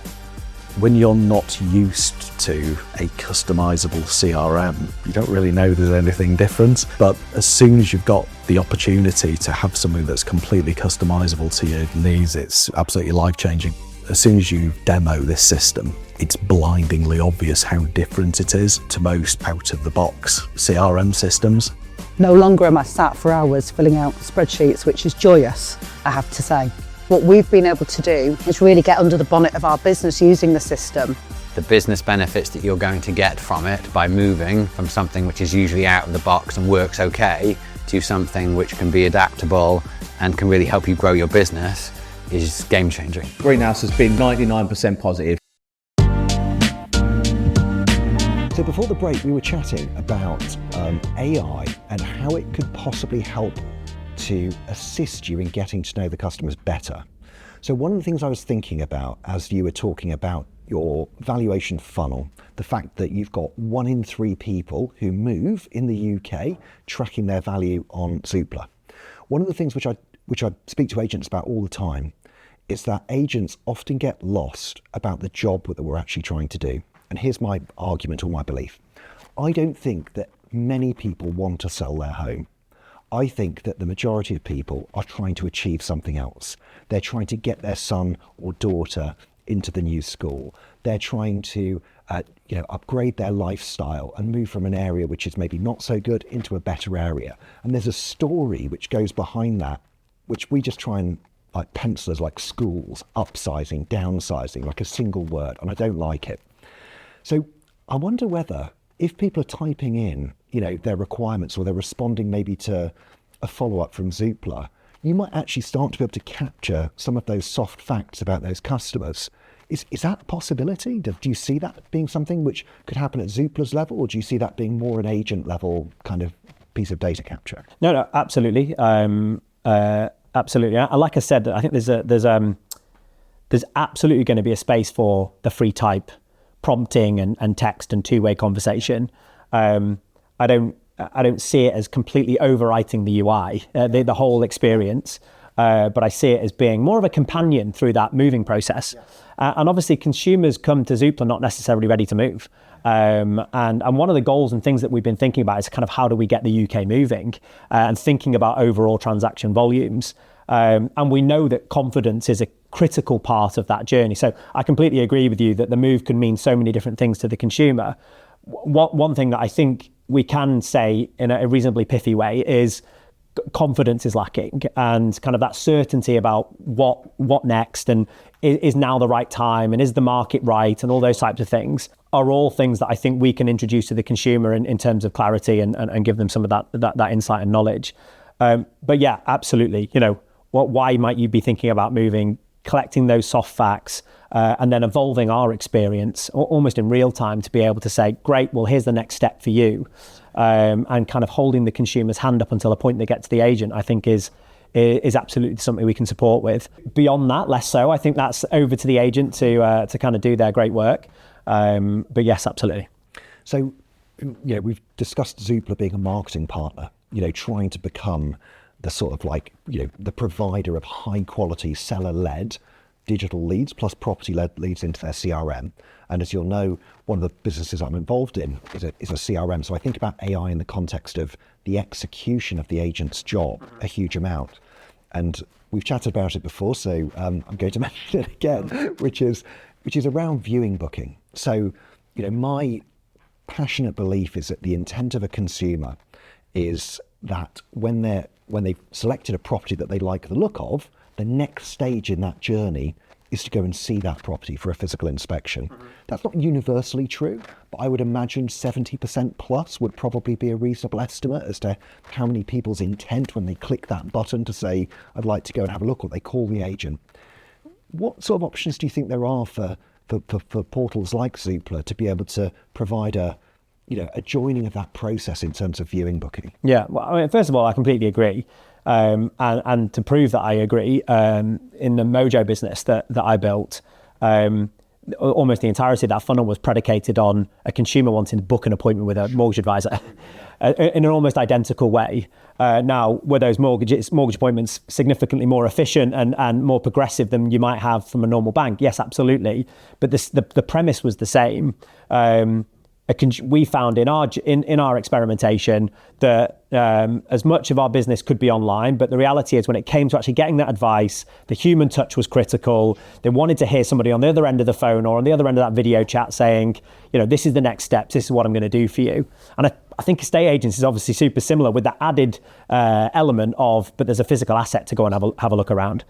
When you're not used to a customizable CRM, you don't really know there's anything different. But as soon as you've got the opportunity to have something that's completely customizable to your needs, it's absolutely life-changing. As soon as you demo this system, it's blindingly obvious how different it is to most out-of-the-box CRM systems. No longer am I sat for hours filling out spreadsheets, which is joyous, I have to say. What we've been able to do is really get under the bonnet of our business using the system. The business benefits that you're going to get from it by moving from something which is usually out of the box and works okay to something which can be adaptable and can really help you grow your business is game changing. Greenhouse has been 99% positive. So before the break, we were chatting about AI and how it could possibly help to assist you in getting to know the customers better. So one of the things I was thinking about as you were talking about your valuation funnel, the fact that you've got 1 in 3 people who move in the UK tracking their value on Zoopla. One of the things which I speak to agents about all the time is that agents often get lost about the job that we're actually trying to do. And here's my argument or my belief. I don't think that many people want to sell their home. I think that the majority of people are trying to achieve something else. They're trying to get their son or daughter into the new school. They're trying to upgrade their lifestyle and move from an area which is maybe not so good into a better area. And there's a story which goes behind that, which we just try and pencil as like schools, upsizing, downsizing, like a single word, and I don't like it. So I wonder whether if people are typing in, their requirements, or they're responding maybe to a follow-up from Zoopla, you might actually start to be able to capture some of those soft facts about those customers. Is that a possibility? Do you see that being something which could happen at Zoopla's level, or do you see that being more an agent level kind of piece of data capture? No, absolutely. And absolutely. And like I said, I think there's absolutely going to be a space for the free type prompting and text and two-way conversation. I don't see it as completely overwriting the UI, the whole experience, but I see it as being more of a companion through that moving process. And obviously consumers come to Zoopla not necessarily ready to move. And one of the goals and things that we've been thinking about is kind of how do we get the UK moving and thinking about overall transaction volumes. And we know that confidence is a critical part of that journey. So I completely agree with you that the move can mean so many different things to the consumer. One thing that I think we can say in a reasonably pithy way is confidence is lacking, and kind of that certainty about what next, and is now the right time, and is the market right, and all those types of things are all things that I think we can introduce to the consumer in terms of clarity and give them some of that insight and knowledge. But yeah, absolutely. Why might you be thinking about moving? Collecting those soft facts and then evolving our experience almost in real time to be able to say, great, well, here's the next step for you. And kind of holding the consumer's hand up until a point they get to the agent, I think is absolutely something we can support with. Beyond that, less so. I think that's over to the agent to kind of do their great work. But yes, absolutely. So, we've discussed Zoopla being a marketing partner, trying to become the sort of the provider of high quality seller-led digital leads plus property-led leads into their CRM. And as you'll know, one of the businesses I'm involved in is a CRM. So I think about AI in the context of the execution of the agent's job a huge amount. And we've chatted about it before, so I'm going to mention it again, which is around viewing booking. So, my passionate belief is that the intent of a consumer is that when they've selected a property that they like the look of, the next stage in that journey is to go and see that property for a physical inspection. Mm-hmm. That's not universally true, but I would imagine 70% plus would probably be a reasonable estimate as to how many people's intent when they click that button to say, I'd like to go and have a look, or they call the agent. What sort of options do you think there are for portals like Zoopla to be able to provide a joining of that process in terms of viewing booking? Yeah, well, first of all, I completely agree. And to prove that I agree, in the Mojo business that I built, almost the entirety of that funnel was predicated on a consumer wanting to book an appointment with a mortgage advisor in an almost identical way. Now, were those mortgage appointments significantly more efficient and more progressive than you might have from a normal bank? Yes, absolutely. But the premise was the same. We found in our experimentation that as much of our business could be online, but the reality is when it came to actually getting that advice, the human touch was critical. They wanted to hear somebody on the other end of the phone or on the other end of that video chat saying, this is the next steps, this is what I'm going to do for you. And I think estate agents is obviously super similar with that added element of, but there's a physical asset to go and have a look around.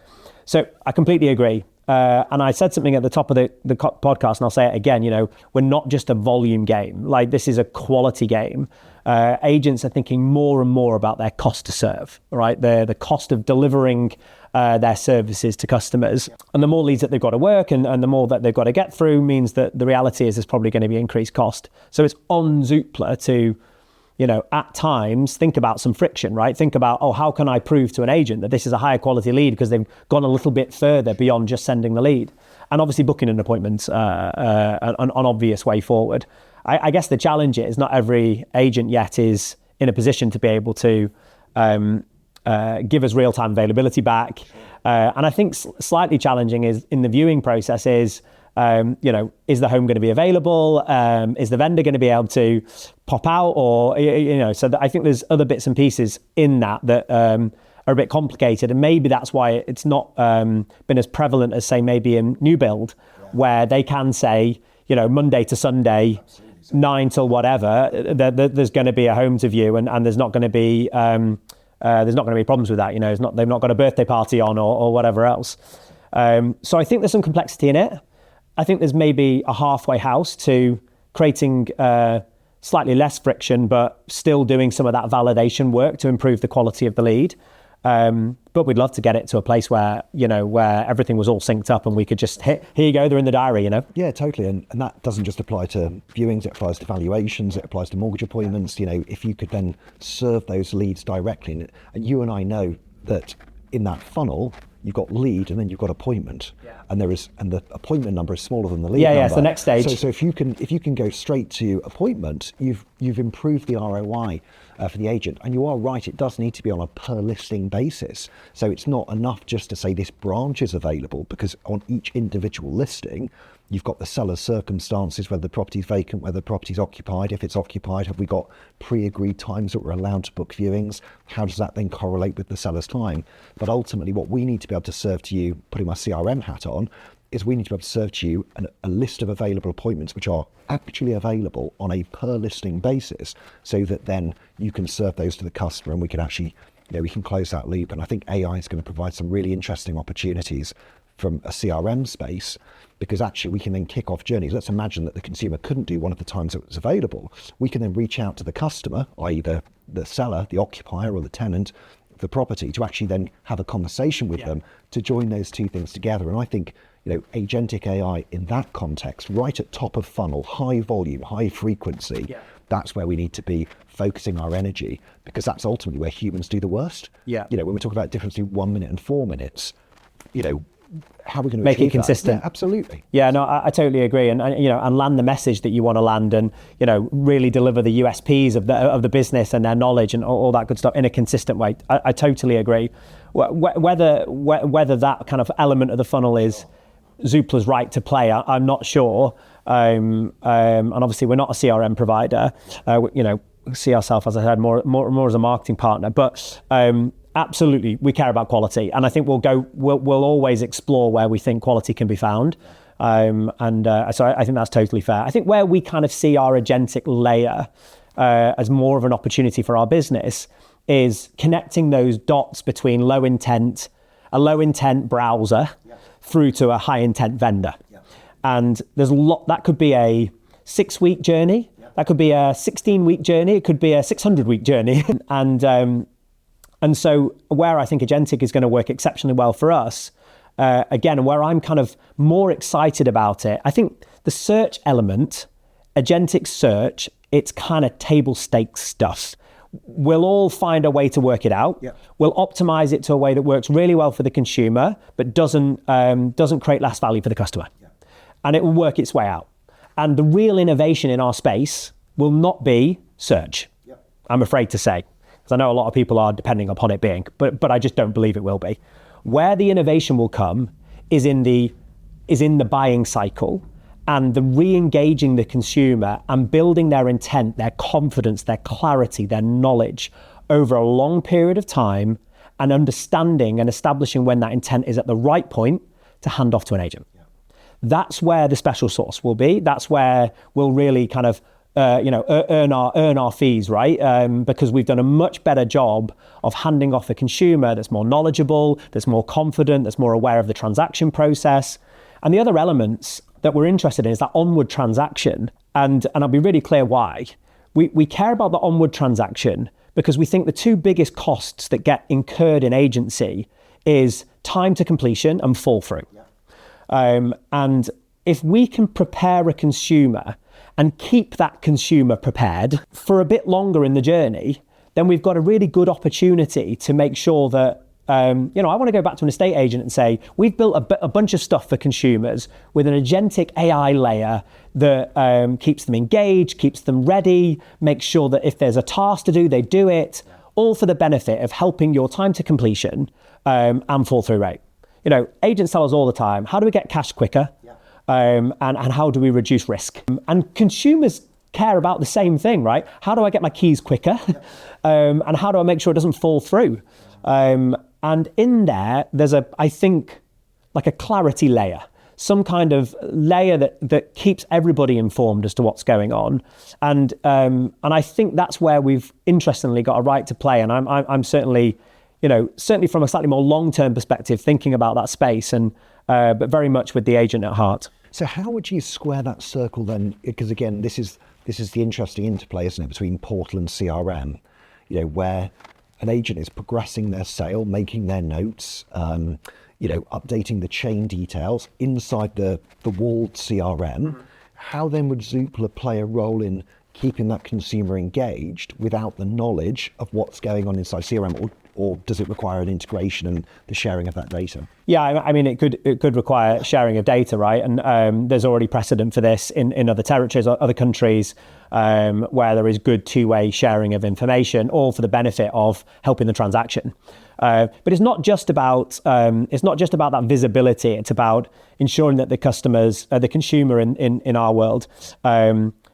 So I completely agree. And I said something at the top of the podcast, and I'll say it again, we're not just a volume game. This is a quality game. Agents are thinking more and more about their cost to serve, right? The cost of delivering their services to customers. And the more leads that they've got to work and the more that they've got to get through means that the reality is there's probably going to be increased cost. So it's on Zoopla to, at times think about some friction, right? Think about, how can I prove to an agent that this is a higher quality lead because they've gone a little bit further beyond just sending the lead. And obviously booking an appointment, an obvious way forward. I guess the challenge is not every agent yet is in a position to be able to give us real-time availability back. And I think slightly challenging is in the viewing process is, is the home going to be available? Is the vendor going to be able to pop out? Or, so I think there's other bits and pieces in that are a bit complicated. And maybe that's why it's not been as prevalent as, say, maybe in new build, where they can say, Monday to Sunday, 9 till whatever, there's going to be a home to view and there's not going to be problems with that. They've not got a birthday party on or whatever else. So I think there's some complexity in it. I think there's maybe a halfway house to creating slightly less friction, but still doing some of that validation work to improve the quality of the lead. But we'd love to get it to a place where, where everything was all synced up and we could just hit, here you go, they're in the diary, Yeah, totally. And that doesn't just apply to viewings, it applies to valuations, it applies to mortgage appointments. If you could then serve those leads directly, and you and I know that in that funnel, you've got lead and then you've got appointment, and the appointment number is smaller than the lead number. It's the next stage. So if you can go straight to appointment, you've improved the ROI for the agent. And you are right, it does need to be on a per listing basis. So it's not enough just to say this branch is available, because on each individual listing, you've got the seller's circumstances, whether the property's vacant, whether the property's occupied. If it's occupied, have we got pre-agreed times that we're allowed to book viewings? How does that then correlate with the seller's time? But ultimately, what we need to be able to serve to you, putting my CRM hat on, is we need to be able to serve to you a list of available appointments which are actually available on a per listing basis, so that then you can serve those to the customer and we can actually, we can close that loop. And I think AI is going to provide some really interesting opportunities from a CRM space, because actually we can then kick off journeys. Let's imagine that the consumer couldn't do one of the times it was available. We can then reach out to the customer, i.e. the seller, the occupier or the tenant of the property, to actually then have a conversation with them to join those two things together. And I think, agentic AI in that context, right at top of funnel, high volume, high frequency, that's where we need to be focusing our energy, because that's ultimately where humans do the worst. When we're talking about the difference between 1 minute and 4 minutes, how are we going to make it achieve that? consistent? Yeah, absolutely. Yeah, no, I totally agree, and land the message that you want to land, and really deliver the USPs of the business and their knowledge and all that good stuff in a consistent way. I totally agree. Whether that kind of element of the funnel is Zoopla's right to play, I'm not sure. And obviously, we're not a CRM provider. See ourselves, as I said, more as a marketing partner, but. Absolutely, we care about quality, and I think we'll always explore where we think quality can be found, so I think that's totally fair. I think where we kind of see our agentic layer as more of an opportunity for our business is connecting those dots between a low intent browser through to a high intent vendor, and there's a lot that could be a 6-week journey, that could be a 16-week journey, it could be a 600-week journey, And so where I think agentic is going to work exceptionally well for us, again, where I'm kind of more excited about it, I think the search element, agentic search, it's kind of table stakes stuff. We'll all find a way to work it out. We'll optimize it to a way that works really well for the consumer, but doesn't create less value for the customer. And it will work its way out. And the real innovation in our space will not be search, I'm afraid to say. I know a lot of people are depending upon it being, but I just don't believe it will be. Where the innovation will come is in the buying cycle, and the re-engaging the consumer and building their intent, their confidence, their clarity, their knowledge over a long period of time, and understanding and establishing when that intent is at the right point to hand off to an agent. That's where the special sauce will be. That's where we'll really kind of earn our fees, right? Because we've done a much better job of handing off a consumer that's more knowledgeable, that's more confident, that's more aware of the transaction process. And the other elements that we're interested in is that onward transaction. And I'll be really clear why. We care about the onward transaction because we think the two biggest costs that get incurred in agency is time to completion and fall through. And if we can prepare a consumer and keep that consumer prepared for a bit longer in the journey, then we've got a really good opportunity to make sure that, I want to go back to an estate agent and say, we've built a bunch of stuff for consumers with an agentic AI layer that keeps them engaged, keeps them ready, makes sure that if there's a task to do, they do it, all for the benefit of helping your time to completion and fall through rate. Agents tell us all the time, how do we get cash quicker? And how do we reduce risk? And consumers care about the same thing, right? How do I get my keys quicker? And how do I make sure it doesn't fall through? And in there's I think, like a clarity layer, some kind of layer that keeps everybody informed as to what's going on. And I think that's where we've interestingly got a right to play. And I'm certainly from a slightly more long-term perspective, thinking about that space, but very much with the agent at heart. So how would you square that circle then? Because again, this is the interesting interplay, isn't it, between portal and CRM, where an agent is progressing their sale, making their notes, updating the chain details inside the walled CRM. How then would Zoopla play a role in keeping that consumer engaged without the knowledge of what's going on inside CRM? or does it require an integration and the sharing of that data? Yeah, I mean, it could require sharing of data, right? And there's already precedent for this in other territories or other countries where there is good two-way sharing of information, all for the benefit of helping the transaction. But it's not just about that visibility. It's about ensuring that the customers, the consumer in our world,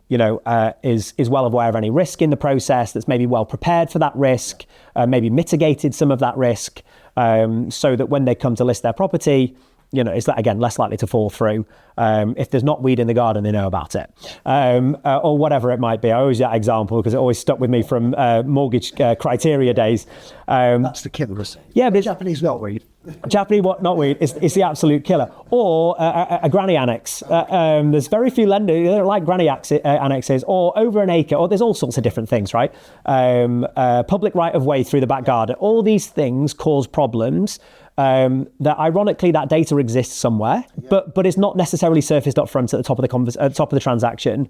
is well aware of any risk in the process, that's maybe well prepared for that risk, maybe mitigated some of that risk, so that when they come to list their property, it's again less likely to fall through. If there's not weed in the garden, they know about it, or whatever it might be. I always use that example because it always stuck with me from mortgage criteria days. That's the killer. Yeah, but Japanese not weed. Japanese not weed is the absolute killer. Or a granny annex. There's very few lenders that don't like granny annexes, or over an acre, or there's all sorts of different things, right? Public right of way through the back garden. All these things cause problems. That ironically that data exists somewhere, but it's not necessarily surfaced up front at the top of the transaction.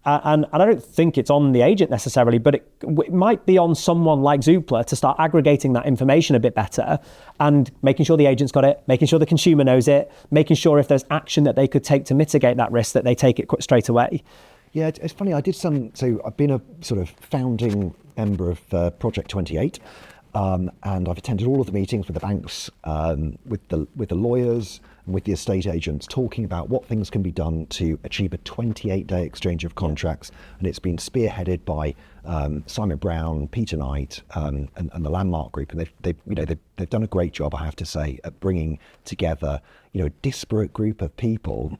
And I don't think it's on the agent necessarily, but it might be on someone like Zoopla to start aggregating that information a bit better and making sure the agent's got it, making sure the consumer knows it, making sure if there's action that they could take to mitigate that risk, that they take it straight away. Yeah, it's funny. So I've been a sort of founding member of Project 28. And I've attended all of the meetings with the banks, with the lawyers, and with the estate agents, talking about what things can be done to achieve a 28-day exchange of contracts. And it's been spearheaded by Simon Brown, Peter Knight, and the Landmark Group. And they've done a great job, I have to say, at bringing together a disparate group of people,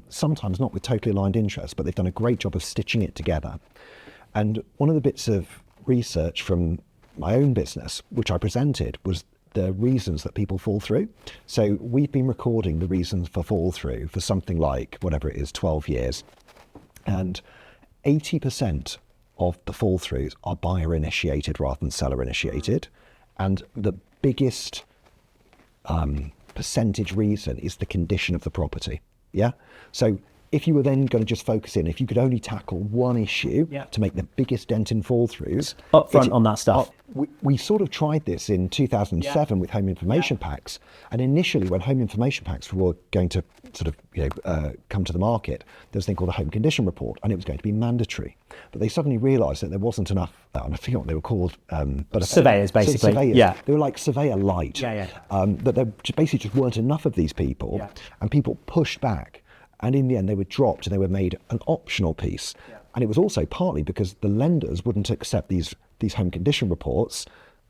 sometimes not with totally aligned interests, but they've done a great job of stitching it together. And one of the bits of research from my own business, which I presented, was the reasons that people fall through. So we've been recording the reasons for fall through for something like, whatever it is, 12 years. And 80% of the fall throughs are buyer initiated rather than seller initiated. And the biggest percentage reason is the condition of the property. Yeah. So if you were then going to just focus in, if you could only tackle one issue to make the biggest dent in fall throughs. Up front on that stuff. We sort of tried this in 2007 with home information packs. And initially when home information packs were going to sort of, come to the market, there was a thing called the home condition report, and it was going to be mandatory. But they suddenly realised that there wasn't enough, and I forget what they were called. But surveyors, basically. Surveyors. Yeah. They were like surveyor light. That there basically just weren't enough of these people, and people pushed back. And in the end, they were dropped and they were made an optional piece. And it was also partly because the lenders wouldn't accept these home condition reports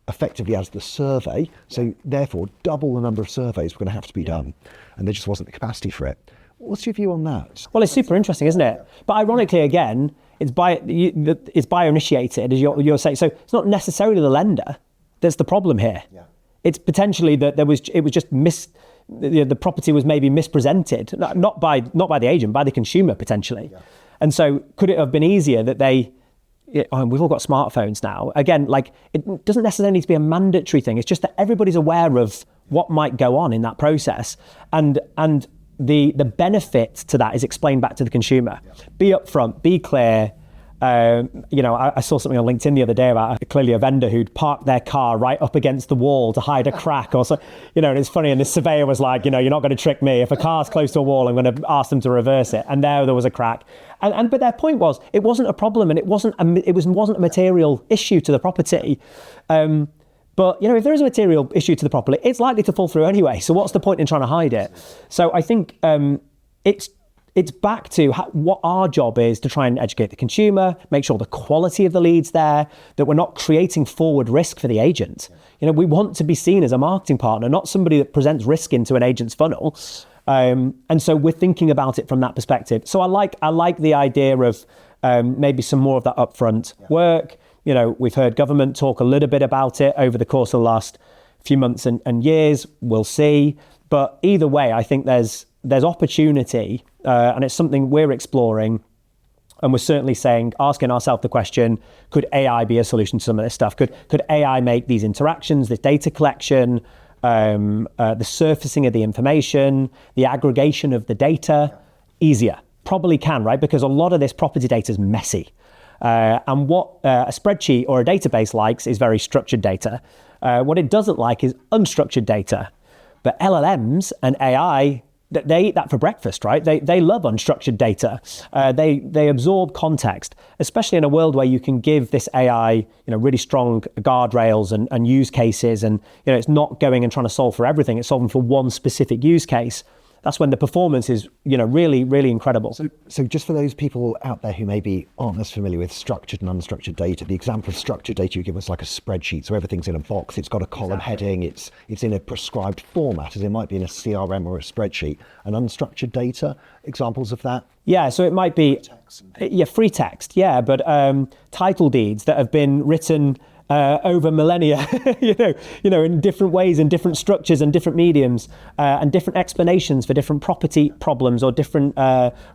effectively as the survey. So therefore, double the number of surveys were going to have to be done. And there just wasn't the capacity for it. What's your view on that? Well, it's super interesting, isn't it? But ironically, again, it's buyer initiated, as you're saying. So it's not necessarily the lender that's the problem here. It's potentially that it was just the property was maybe mispresented, not by the agent, by the consumer potentially. And so could it have been easier that we've all got smartphones now. Again, it doesn't necessarily need to be a mandatory thing. It's just that everybody's aware of what might go on in that process. And the benefit to that is explained back to the consumer. Be upfront, be clear. I saw something on LinkedIn the other day about clearly a vendor who'd parked their car right up against the wall to hide a crack or so, and it's funny. And this surveyor was like, you're not going to trick me. If a car's close to a wall, I'm going to ask them to reverse it. And there was a crack. But their point was, it wasn't a problem, and it wasn't a material issue to the property. But if there is a material issue to the property, it's likely to fall through anyway. So what's the point in trying to hide it? So I think it's back to what our job is, to try and educate the consumer, make sure the quality of the lead's there, that we're not creating forward risk for the agent. We want to be seen as a marketing partner, not somebody that presents risk into an agent's funnel. And so we're thinking about it from that perspective. So I like the idea of maybe some more of that upfront work. We've heard government talk a little bit about it over the course of the last few months and years. We'll see. But either way, I think there's opportunity, and it's something we're exploring, and we're certainly asking ourselves the question: could AI be a solution to some of this stuff? Could AI make these interactions, this data collection, the surfacing of the information, the aggregation of the data easier? Probably can, right? Because a lot of this property data is messy. And what a spreadsheet or a database likes is very structured data. What it doesn't like is unstructured data. But LLMs and AI, they eat that for breakfast, right? They love unstructured data. They absorb context, especially in a world where you can give this AI, really strong guardrails and use cases, and it's not going and trying to solve for everything. It's solving for one specific use case. That's when the performance is, really, really incredible. So just for those people out there who maybe aren't as familiar with structured and unstructured data, the example of structured data you give us like a spreadsheet. So everything's in a box, it's got a column heading, it's in a prescribed format, as it might be in a CRM or a spreadsheet. And unstructured data, examples of that? Yeah, so it might be free text, but title deeds that have been written over millennia, in different ways and different structures and different mediums and different explanations for different property problems or different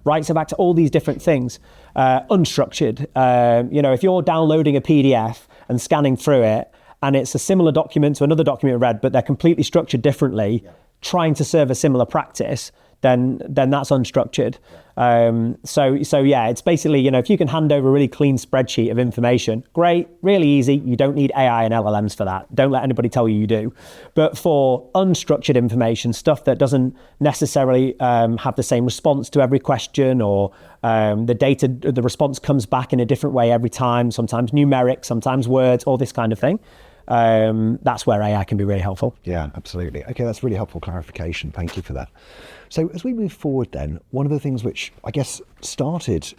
rights of access, all these different things. Unstructured, if you're downloading a PDF and scanning through it and it's a similar document to another document read, but they're completely structured differently, trying to serve a similar practice, then that's unstructured. It's basically, if you can hand over a really clean spreadsheet of information, great, really easy. You don't need AI and LLMs for that. Don't let anybody tell you do. But for unstructured information, stuff that doesn't necessarily have the same response to every question, or the response comes back in a different way every time, sometimes numeric, sometimes words, all this kind of thing. That's where AI can be really helpful. Yeah, absolutely. Okay, that's really helpful clarification. Thank you for that. So as we move forward then, one of the things which I guess started,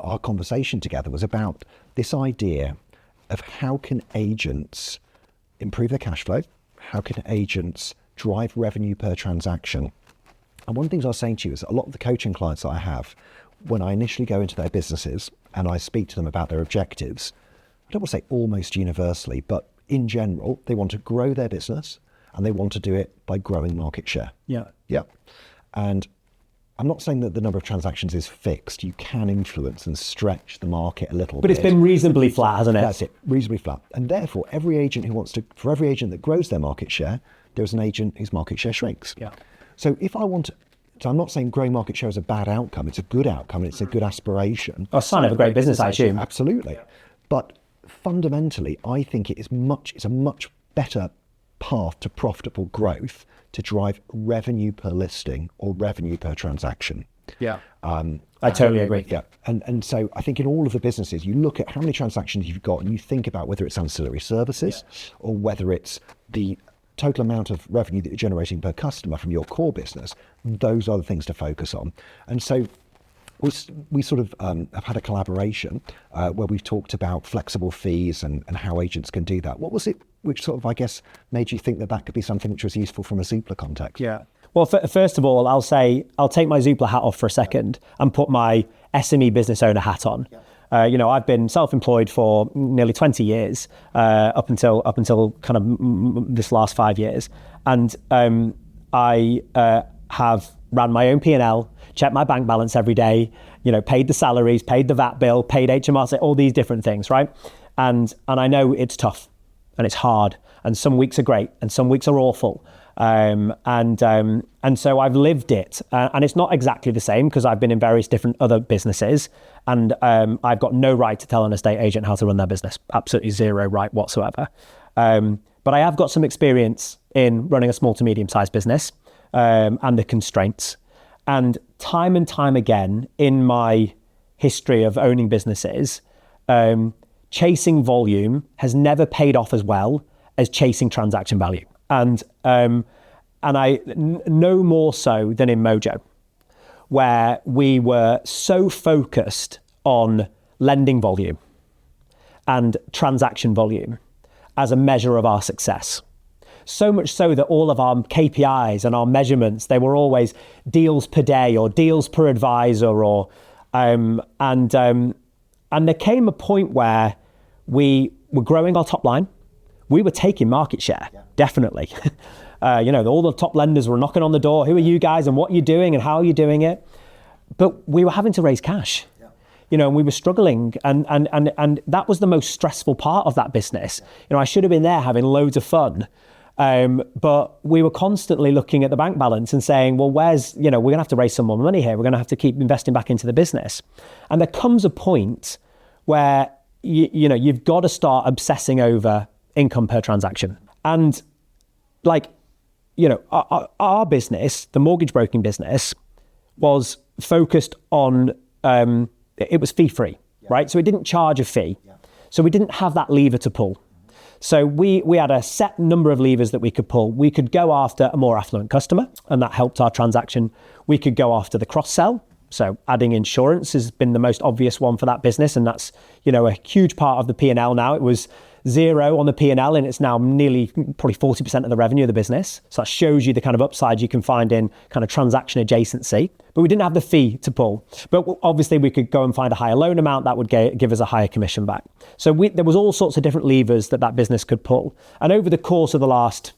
our conversation together was about this idea of how can agents improve their cash flow? How can agents drive revenue per transaction? And one of the things I was saying to you is that a lot of the coaching clients that I have, when I initially go into their businesses and I speak to them about their objectives, I don't want to say almost universally, but in general, they want to grow their business and they want to do it by growing market share. Yeah. And I'm not saying that the number of transactions is fixed. You can influence and stretch the market a little bit. But it's been reasonably flat, hasn't it? That's it, reasonably flat. And therefore, for every agent that grows their market share, there's an agent whose market share shrinks. Yeah. So I'm not saying growing market share is a bad outcome. It's a good outcome. And it's a good aspiration. A sign of a great business, I assume. Absolutely. But fundamentally, I think it's a much better path to profitable growth to drive revenue per listing or revenue per transaction. Yeah. I totally agree. Yeah. And so I think in all of the businesses, you look at how many transactions you've got and you think about whether it's ancillary services or whether it's the total amount of revenue that you're generating per customer from your core business. Those are the things to focus on. And so we sort of have had a collaboration where we've talked about flexible fees and how agents can do that. What was it which sort of, I guess, made you think that could be something which was useful from a Zoopla context? Yeah. Well, first of all, I'll take my Zoopla hat off for a second and put my SME business owner hat on. Yeah. I've been self-employed for nearly 20 years, up until kind of this last 5 years. And I have ran my own P&L, checked my bank balance every day, paid the salaries, paid the VAT bill, paid HMRC, all these different things, right? And I know it's tough and it's hard, and some weeks are great and some weeks are awful. And so I've lived it, and it's not exactly the same because I've been in various different other businesses, and I've got no right to tell an estate agent how to run their business, absolutely zero right whatsoever. But I have got some experience in running a small to medium sized business and the constraints. And time again in my history of owning businesses, chasing volume has never paid off as well as chasing transaction value. And I no more so than in Mojo, where we were so focused on lending volume and transaction volume as a measure of our success. So much so that all of our KPIs and our measurements, they were always deals per day or deals per advisor, or and there came a point where we were growing our top line. We were taking market share, definitely. All the top lenders were knocking on the door. Who are you guys and what are you doing and how are you doing it? But we were having to raise cash, and we were struggling. And that was the most stressful part of that business. I should have been there having loads of fun. But we were constantly looking at the bank balance and saying, well, we're going to have to raise some more money here. We're going to have to keep investing back into the business. And there comes a point where you've got to start obsessing over income per transaction. And like, our business, the mortgage broking business, was focused on, it was fee-free, right? So it didn't charge a fee. So we didn't have that lever to pull. So we had a set number of levers that we could pull. We could go after a more affluent customer, and that helped our transaction. We could go after the cross-sell. So adding insurance has been the most obvious one for that business, and that's, a huge part of the P&L now. It was 0 on the P&L, and it's now nearly probably 40% of the revenue of the business. So that shows you the kind of upside you can find in kind of transaction adjacency. But we didn't have the fee to pull. But obviously we could go and find a higher loan amount that would give us a higher commission back. So there was all sorts of different levers that business could pull. And over the course of the last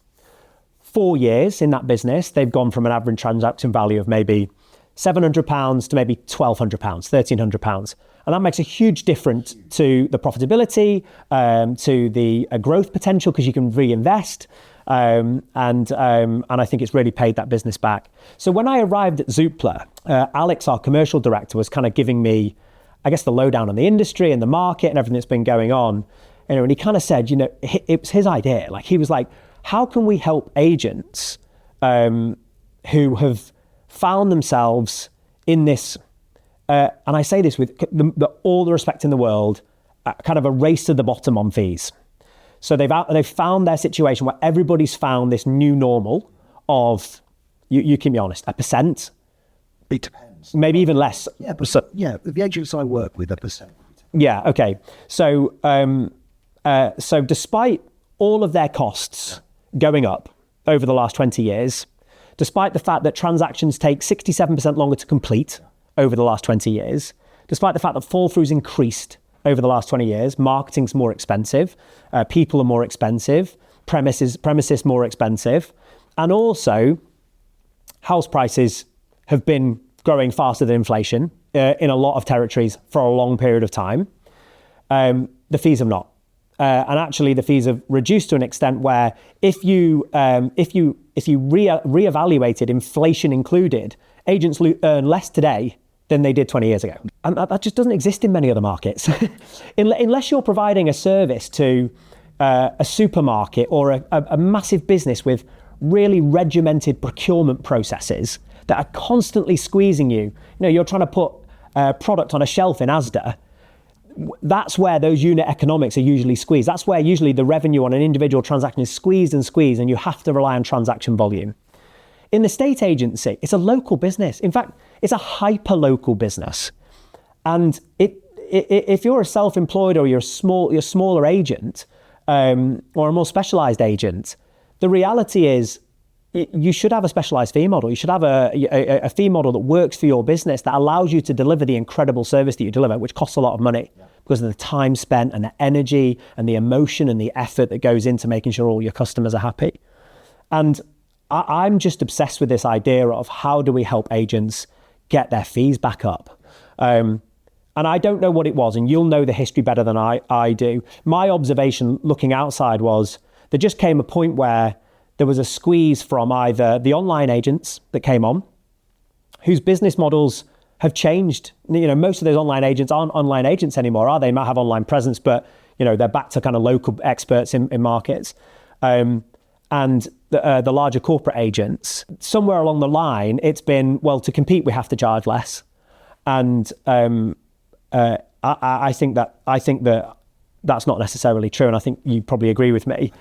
4 years in that business, they've gone from an average transaction value of maybe £700 to maybe £1,200, £1,300. And that makes a huge difference to the profitability, to the growth potential, because you can reinvest. And I think it's really paid that business back. So when I arrived at Zoopla, Alex, our commercial director, was kind of giving me, I guess, the lowdown on the industry and the market and everything that's been going on. And he kind of said, it was his idea. Like, he was like, how can we help agents who have found themselves in this, and I say this with all the respect in the world, kind of a race to the bottom on fees. So they've found their situation where everybody's found this new normal of, you keep me honest, 1%. It depends. Maybe even less. Yeah, but the agents I work with, 1%. Yeah, okay. So so despite all of their costs going up over the last 20 years, despite the fact that transactions take 67% longer to complete over the last 20 years, despite the fact that fall-throughs increased over the last 20 years, marketing's more expensive, people are more expensive, premises more expensive, and also house prices have been growing faster than inflation in a lot of territories for a long period of time. The fees have not. And actually, the fees have reduced to an extent where if you reevaluated inflation included, agents earn less today than they did 20 years ago. And that just doesn't exist in many other markets. Unless you're providing a service to a supermarket or a massive business with really regimented procurement processes that are constantly squeezing you. You're trying to put a product on a shelf in Asda. That's where those unit economics are usually squeezed. That's where usually the revenue on an individual transaction is squeezed, and you have to rely on transaction volume. In the estate agency, it's a local business. In fact, it's a hyper-local business. And if you're a self-employed or you're a smaller agent or a more specialised agent, the reality is you should have a specialised fee model. You should have a fee model that works for your business, that allows you to deliver the incredible service that you deliver, which costs a lot of money because of the time spent and the energy and the emotion and the effort that goes into making sure all your customers are happy. And I'm just obsessed with this idea of how do we help agents get their fees back up. And I don't know what it was, and you'll know the history better than I do. My observation looking outside was there just came a point where there was a squeeze from either the online agents that came on, whose business models have changed. Most of those online agents aren't online agents anymore, are they? They might have online presence, but they're back to kind of local experts in markets. And the larger corporate agents, somewhere along the line, it's been, well, to compete, we have to charge less. And I think that that's not necessarily true. And I think you probably agree with me.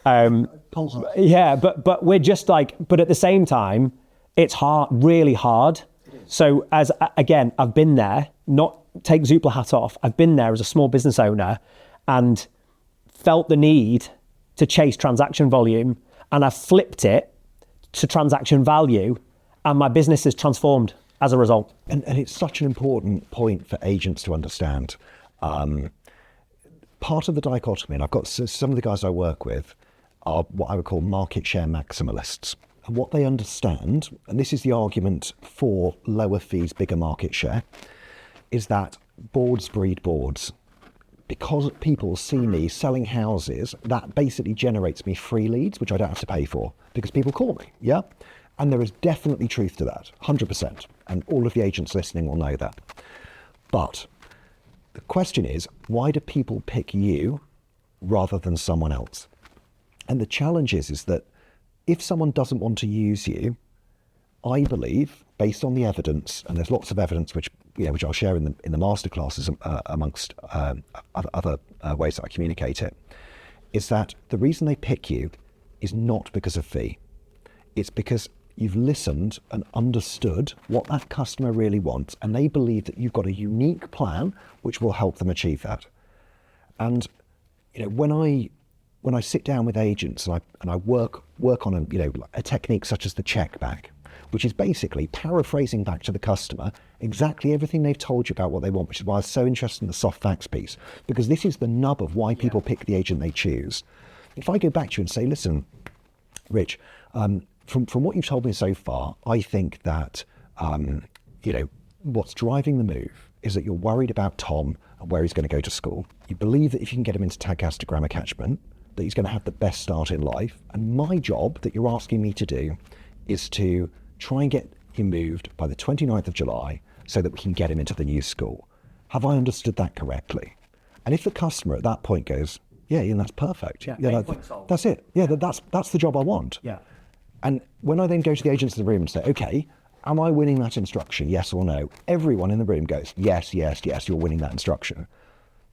Yeah, but we're just but at the same time, it's hard, really hard. So again, I've been there, not take Zoopla hat off. I've been there as a small business owner and felt the need to chase transaction volume, and I've flipped it to transaction value, and my business has transformed as a result. And it's such an important point for agents to understand. Part of the dichotomy, and I've got some of the guys I work with are what I would call market share maximalists. And what they understand, and this is the argument for lower fees, bigger market share, is that boards breed boards. Because people see me selling houses, that basically generates me free leads, which I don't have to pay for, because people call me, yeah? And there is definitely truth to that, 100%. And all of the agents listening will know that. But the question is, why do people pick you rather than someone else? And the challenge is that if someone doesn't want to use you, I believe, based on the evidence, and there's lots of evidence which I'll share in the masterclasses amongst other ways that I communicate it, is that the reason they pick you is not because of fee. It's because you've listened and understood what that customer really wants, and they believe that you've got a unique plan which will help them achieve that. And when I sit down with agents and I work on a technique such as the check back, which is basically paraphrasing back to the customer exactly everything they've told you about what they want, which is why I was so interested in the soft facts piece, because this is the nub of why people pick the agent they choose. If I go back to you and say, listen, Rich, from what you've told me so far, I think that what's driving the move is that you're worried about Tom and where he's going to go to school. You believe that if you can get him into Tadcaster Grammar Catchment, that he's going to have the best start in life. And my job that you're asking me to do is to try and get him moved by the 29th of July so that we can get him into the new school. Have I understood that correctly? And if the customer at that point goes, yeah, that's perfect. That's it. Yeah, that's the job I want. Yeah. And when I then go to the agents in the room and say, okay, am I winning that instruction, yes or no? Everyone in the room goes, yes, you're winning that instruction.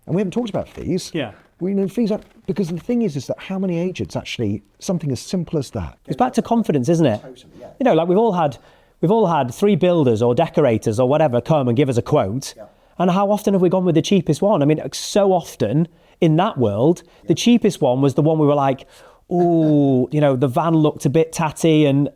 And we haven't talked about fees. Yeah. We know fees because the thing is that how many agents actually, something as simple as that. It's back to confidence, isn't it? Totally, yeah. Like we've all had 3 builders or decorators or whatever come and give us a quote. Yeah. And how often have we gone with the cheapest one? I mean, so often in that world, the cheapest one was the one we were like, oh, the van looked a bit tatty, and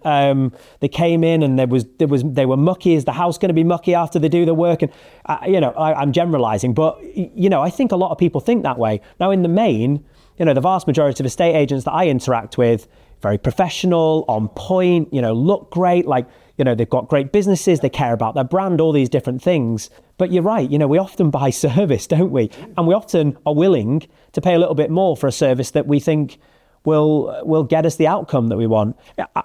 they came in and they were mucky. Is the house going to be mucky after they do the work? And I'm generalising, but I think a lot of people think that way. Now, in the main, the vast majority of estate agents that I interact with, very professional, on point, look great, they've got great businesses, they care about their brand, all these different things. But you're right, we often buy service, don't we? And we often are willing to pay a little bit more for a service that we think will get us the outcome that we want.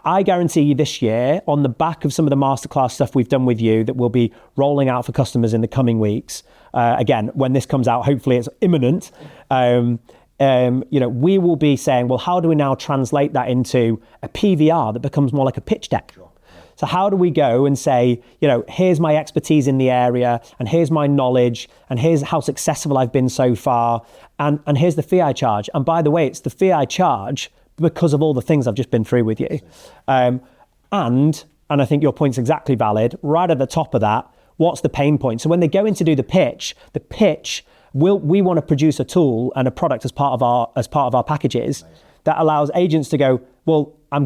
I guarantee you this year, on the back of some of the masterclass stuff we've done with you that we'll be rolling out for customers in the coming weeks, again, when this comes out, hopefully it's imminent, we will be saying, well, how do we now translate that into a PVR that becomes more like a pitch deck? Sure. So how do we go and say, here's my expertise in the area, and here's my knowledge, and here's how successful I've been so far, and here's the fee I charge. And by the way, it's the fee I charge because of all the things I've just been through with you. And I think your point's exactly valid. Right at the top of that, what's the pain point? So when they go in to do the pitch, we want to produce a tool and a product as part of our packages that allows agents to go, well, I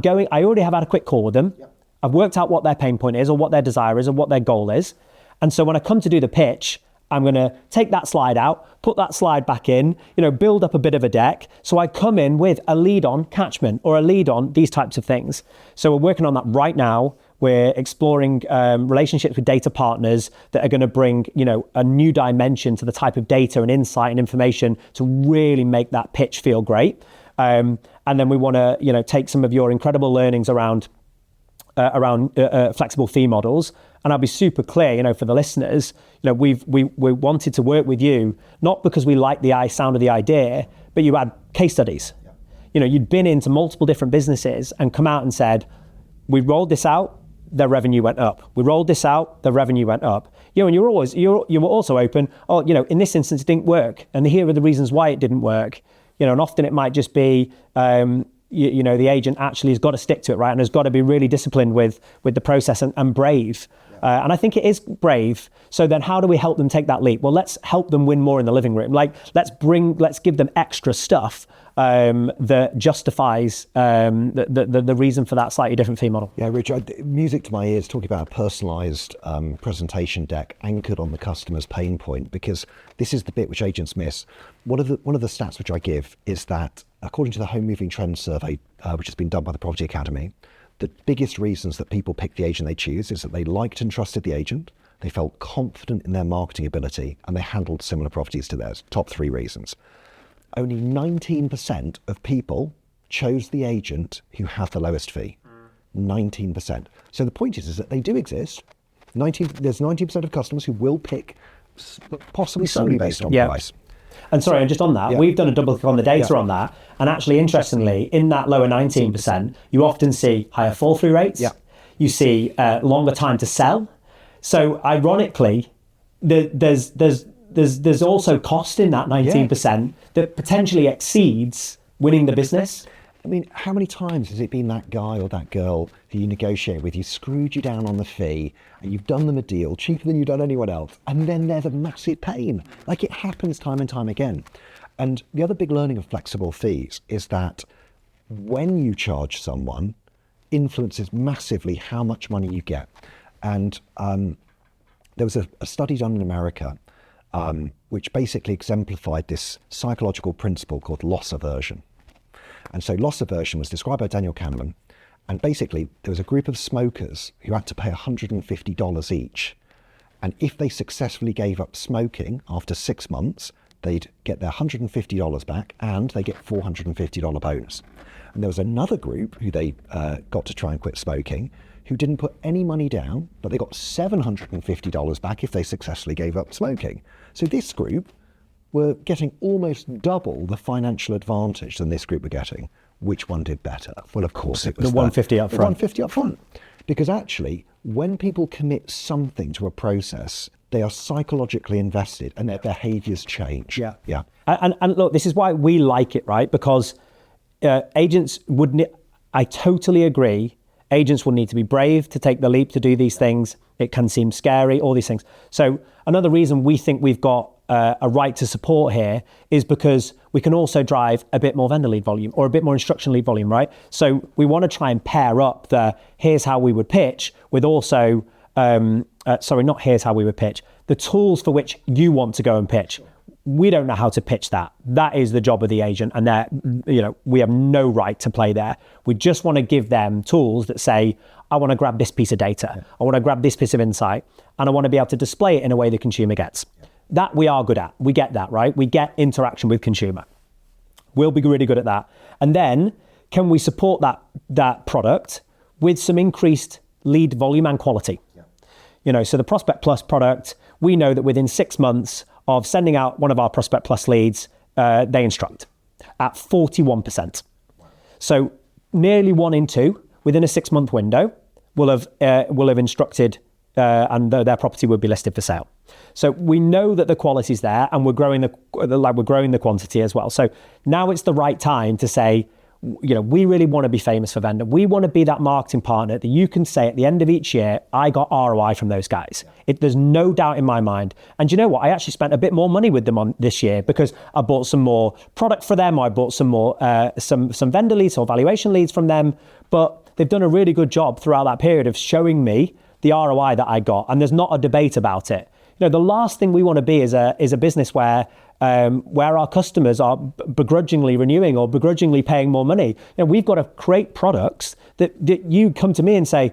already have had a quick call with them. Yep. I've worked out what their pain point is, or what their desire is, or what their goal is. And so when I come to do the pitch, I'm going to take that slide out, put that slide back in, build up a bit of a deck. So I come in with a lead on catchment or a lead on these types of things. So we're working on that right now. We're exploring relationships with data partners that are going to bring, a new dimension to the type of data and insight and information to really make that pitch feel great. And then we want to, take some of your incredible learnings around flexible fee models. And I'll be super clear, for the listeners, we wanted to work with you, not because we like the sound of the idea, but you had case studies. Yeah. You'd been into multiple different businesses and come out and said, we rolled this out, their revenue went up. We rolled this out, the revenue went up. And you were also open, in this instance, it didn't work. And here are the reasons why it didn't work. And often it might just be, the agent actually has got to stick to it, right? And has got to be really disciplined with the process and brave. Yeah. And I think it is brave. So then how do we help them take that leap? Well, let's help them win more in the living room. Let's give them extra stuff that justifies the reason for that slightly different fee model. Yeah, Rich, music to my ears talking about a personalised presentation deck anchored on the customer's pain point, because this is the bit which agents miss. One of the stats which I give is that according to the Home Moving Trends survey, which has been done by the Property Academy, the biggest reasons that people pick the agent they choose is that they liked and trusted the agent, they felt confident in their marketing ability, and they handled similar properties to theirs. Top 3 reasons. Only 19% of people chose the agent who had the lowest fee. 19%. So the point is that they do exist. There's 19% of customers who will pick but possibly solely based on Yeah. price. And sorry, and just on that, we've done a double click on the data on that. And actually, interestingly, in that lower 19%, you often see higher fall through rates. Yeah. You see longer time to sell. So ironically, there's also cost in that 19% that potentially exceeds winning the business. I mean, how many times has it been that guy or that girl who you negotiate with, you screwed you down on the fee, and you've done them a deal cheaper than you've done anyone else, and then they're the massive pain? Like, it happens time and time again. And the other big learning of flexible fees is that when you charge someone, influences massively how much money you get. And there was a study done in America which basically exemplified this psychological principle called loss aversion. And so loss aversion was described by Daniel Kahneman. And basically, there was a group of smokers who had to pay $150 each. And if they successfully gave up smoking after 6 months, they'd get their $150 back and they get $450 bonus. And there was another group who they got to try and quit smoking, who didn't put any money down, but they got $750 back if they successfully gave up smoking. So this group were getting almost double the financial advantage than this group were getting. Which one did better? Well, of course, it was the 150 up front. The 150 up front. Because actually, when people commit something to a process, they are psychologically invested and their behaviours change. Yeah. And look, this is why we like it, right? Because agents I totally agree. Agents will need to be brave to take the leap to do these things. It can seem scary, all these things. So another reason we think we've got a right to support here is because we can also drive a bit more vendor lead volume or a bit more instruction lead volume, right? So we want to try and pair up the here's how we would pitch with also, not here's how we would pitch, the tools for which you want to go and pitch. We don't know how to pitch that. That is the job of the agent, and we have no right to play there. We just want to give them tools that say, I want to grab this piece of data, I want to grab this piece of insight, and I want to be able to display it in a way the consumer gets. That we are good at. We get that, right? We get interaction with consumer. We'll be really good at that. And then can we support that product with some increased lead volume and quality? So the Prospect Plus product, we know that within 6 months of sending out one of our Prospect Plus leads, they instruct at 41%. So nearly 1 in 2 within a 6-month window will have instructed and their property would be listed for sale. So we know that the quality's there, and we're growing the quantity as well. So now it's the right time to say, we really want to be famous for vendor. We want to be that marketing partner that you can say at the end of each year, I got ROI from those guys. There's no doubt in my mind. And you know what? I actually spent a bit more money with them on this year because I bought some more product for them. I bought some more some vendor leads or valuation leads from them. But they've done a really good job throughout that period of showing me the ROI that I got. And there's not a debate about it. The last thing we want to be is a business where our customers are begrudgingly renewing or begrudgingly paying more money. We've got to create products that you come to me and say,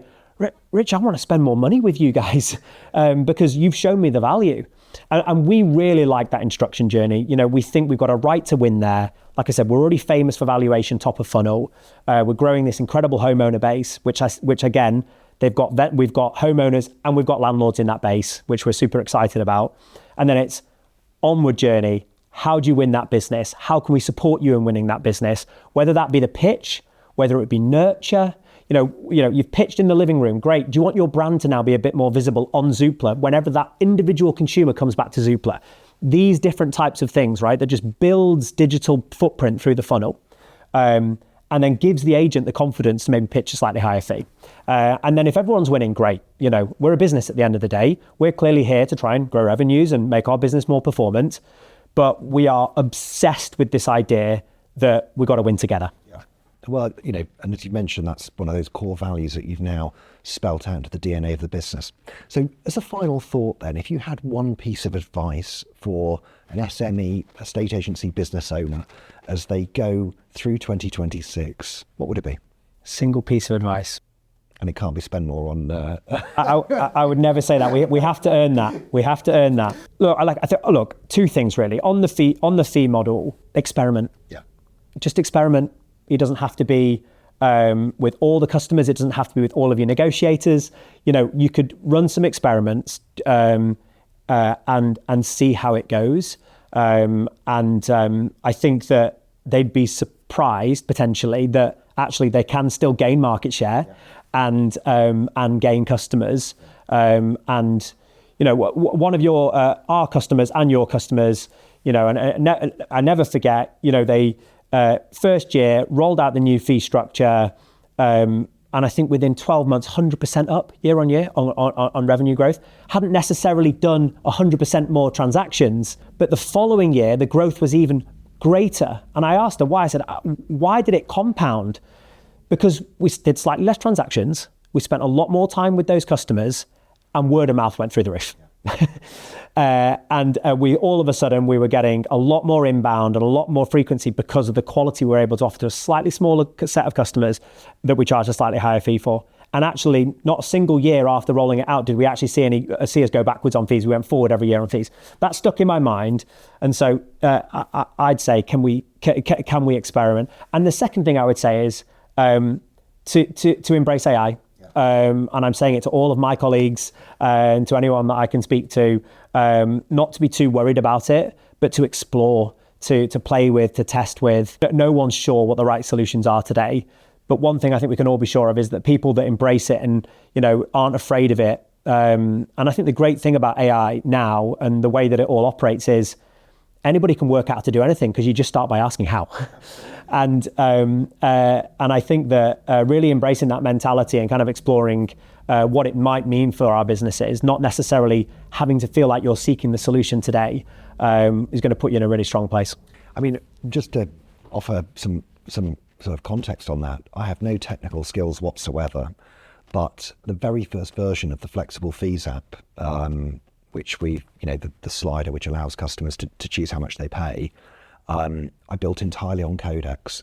Rich, I want to spend more money with you guys because you've shown me the value. And we really like that instruction journey. We think we've got a right to win there. Like I said, we're already famous for valuation, top of funnel. We're growing this incredible homeowner base, which again, we've got homeowners and we've got landlords in that base, which we're super excited about. And then it's onward journey. How do you win that business? How can we support you in winning that business? Whether that be the pitch, whether it be nurture. You've pitched in the living room. Great. Do you want your brand to now be a bit more visible on Zoopla whenever that individual consumer comes back to Zoopla? These different types of things, right? That just builds digital footprint through the funnel. And then gives the agent the confidence to maybe pitch a slightly higher fee. And then if everyone's winning, great. We're a business at the end of the day. We're clearly here to try and grow revenues and make our business more performant. But we are obsessed with this idea that we've got to win together. Yeah. Well, and as you mentioned, that's one of those core values that you've now spelt out into the DNA of the business. So as a final thought then, if you had one piece of advice for an SME, estate agency business owner, as they go through 2026, what would it be? Single piece of advice. And it can't be spend more on... I would never say that. We have to earn that. We have to earn that. Look, 2 things really. On the fee model, experiment. Yeah. Just experiment. It doesn't have to be with all the customers. It doesn't have to be with all of your negotiators. You could run some experiments. and see how it goes. I think that they'd be surprised potentially that actually they can still gain market share and gain customers. And you know, one of your our customers and your customers, you know, and I never forget, you know, they first year rolled out the new fee structure. And I think within 12 months, 100% up year on year on revenue growth. Hadn't necessarily done 100% more transactions, but the following year, the growth was even greater. And I asked her why. I said, why did it compound? Because we did slightly less transactions. We spent a lot more time with those customers, and word of mouth went through the roof. We all of a sudden, we were getting a lot more inbound and a lot more frequency because of the quality we were able to offer to a slightly smaller set of customers that we charged a slightly higher fee for. And actually, not a single year after rolling it out did we actually see us go backwards on fees. We went forward every year on fees. That stuck in my mind. And so I'd say, can we experiment? And the second thing I would say is to embrace AI. And I'm saying it to all of my colleagues and to anyone that I can speak to, not to be too worried about it, but to explore, to play with, to test with. No one's sure what the right solutions are today. But one thing I think we can all be sure of is that people that embrace it and, you know, aren't afraid of it. And I think the great thing about AI now and the way that it all operates is anybody can work out how to do anything because you just start by asking how. And I think that really embracing that mentality and kind of exploring what it might mean for our businesses, not necessarily having to feel like you're seeking the solution today, is going to put you in a really strong place. I mean, just to offer some sort of context on that, I have no technical skills whatsoever, but the very first version of the flexible fees app, which we, you know, the slider which allows customers to choose how much they pay, I built entirely on Codex,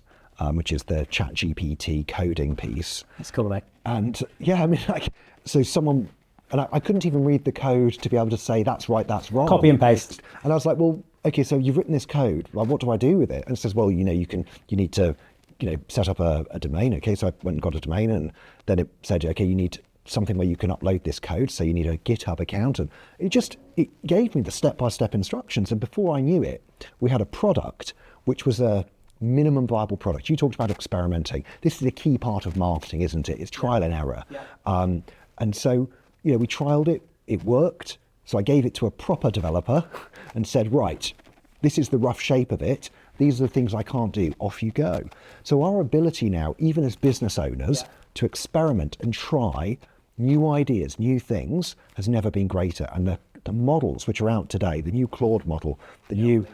which is the ChatGPT coding piece. That's cool, mate. And yeah, I mean, like, so someone, and I couldn't even read the code to be able to say that's right, that's wrong. Copy and paste. And I was like, well, okay, so you've written this code. Well, what do I do with it? And it says, well, you know, you need to, you know, set up a domain. Okay, so I went and got a domain, and then it said, okay, you need something where you can upload this code, so you need a GitHub account. And it gave me the step-by-step instructions, and before I knew it, we had a product which was a minimum viable product. You talked about experimenting. This is a key part of marketing, isn't it? It's trial and error. Yeah. And so, you know, we trialed it, it worked, so I gave it to a proper developer and said, right, this is the rough shape of it. These are the things I can't do. Off you go. So our ability now, even as business owners, to experiment and try new ideas, new things, has never been greater. And the models which are out today, the new Claude model, the new,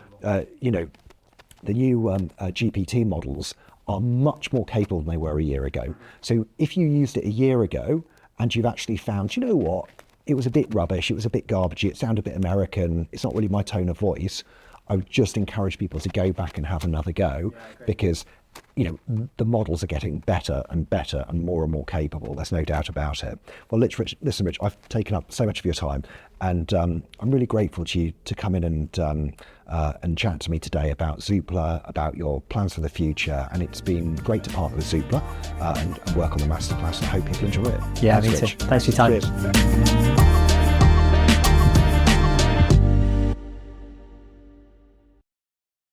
GPT models are much more capable than they were a year ago. So if you used it a year ago and you've actually found, you know what, it was a bit rubbish, it was a bit garbagey, it sounded a bit American, it's not really my tone of voice, I would just encourage people to go back and have another go, because, you know, the models are getting better and more capable. There's no doubt about it. Well, listen, Rich, I've taken up so much of your time, and I'm really grateful to you to come in and chat to me today about Zoopla, about your plans for the future. And it's been great to partner with Zoopla and work on the masterclass. I hope people enjoy it. Yeah, me too. Thanks for your time. Cheers.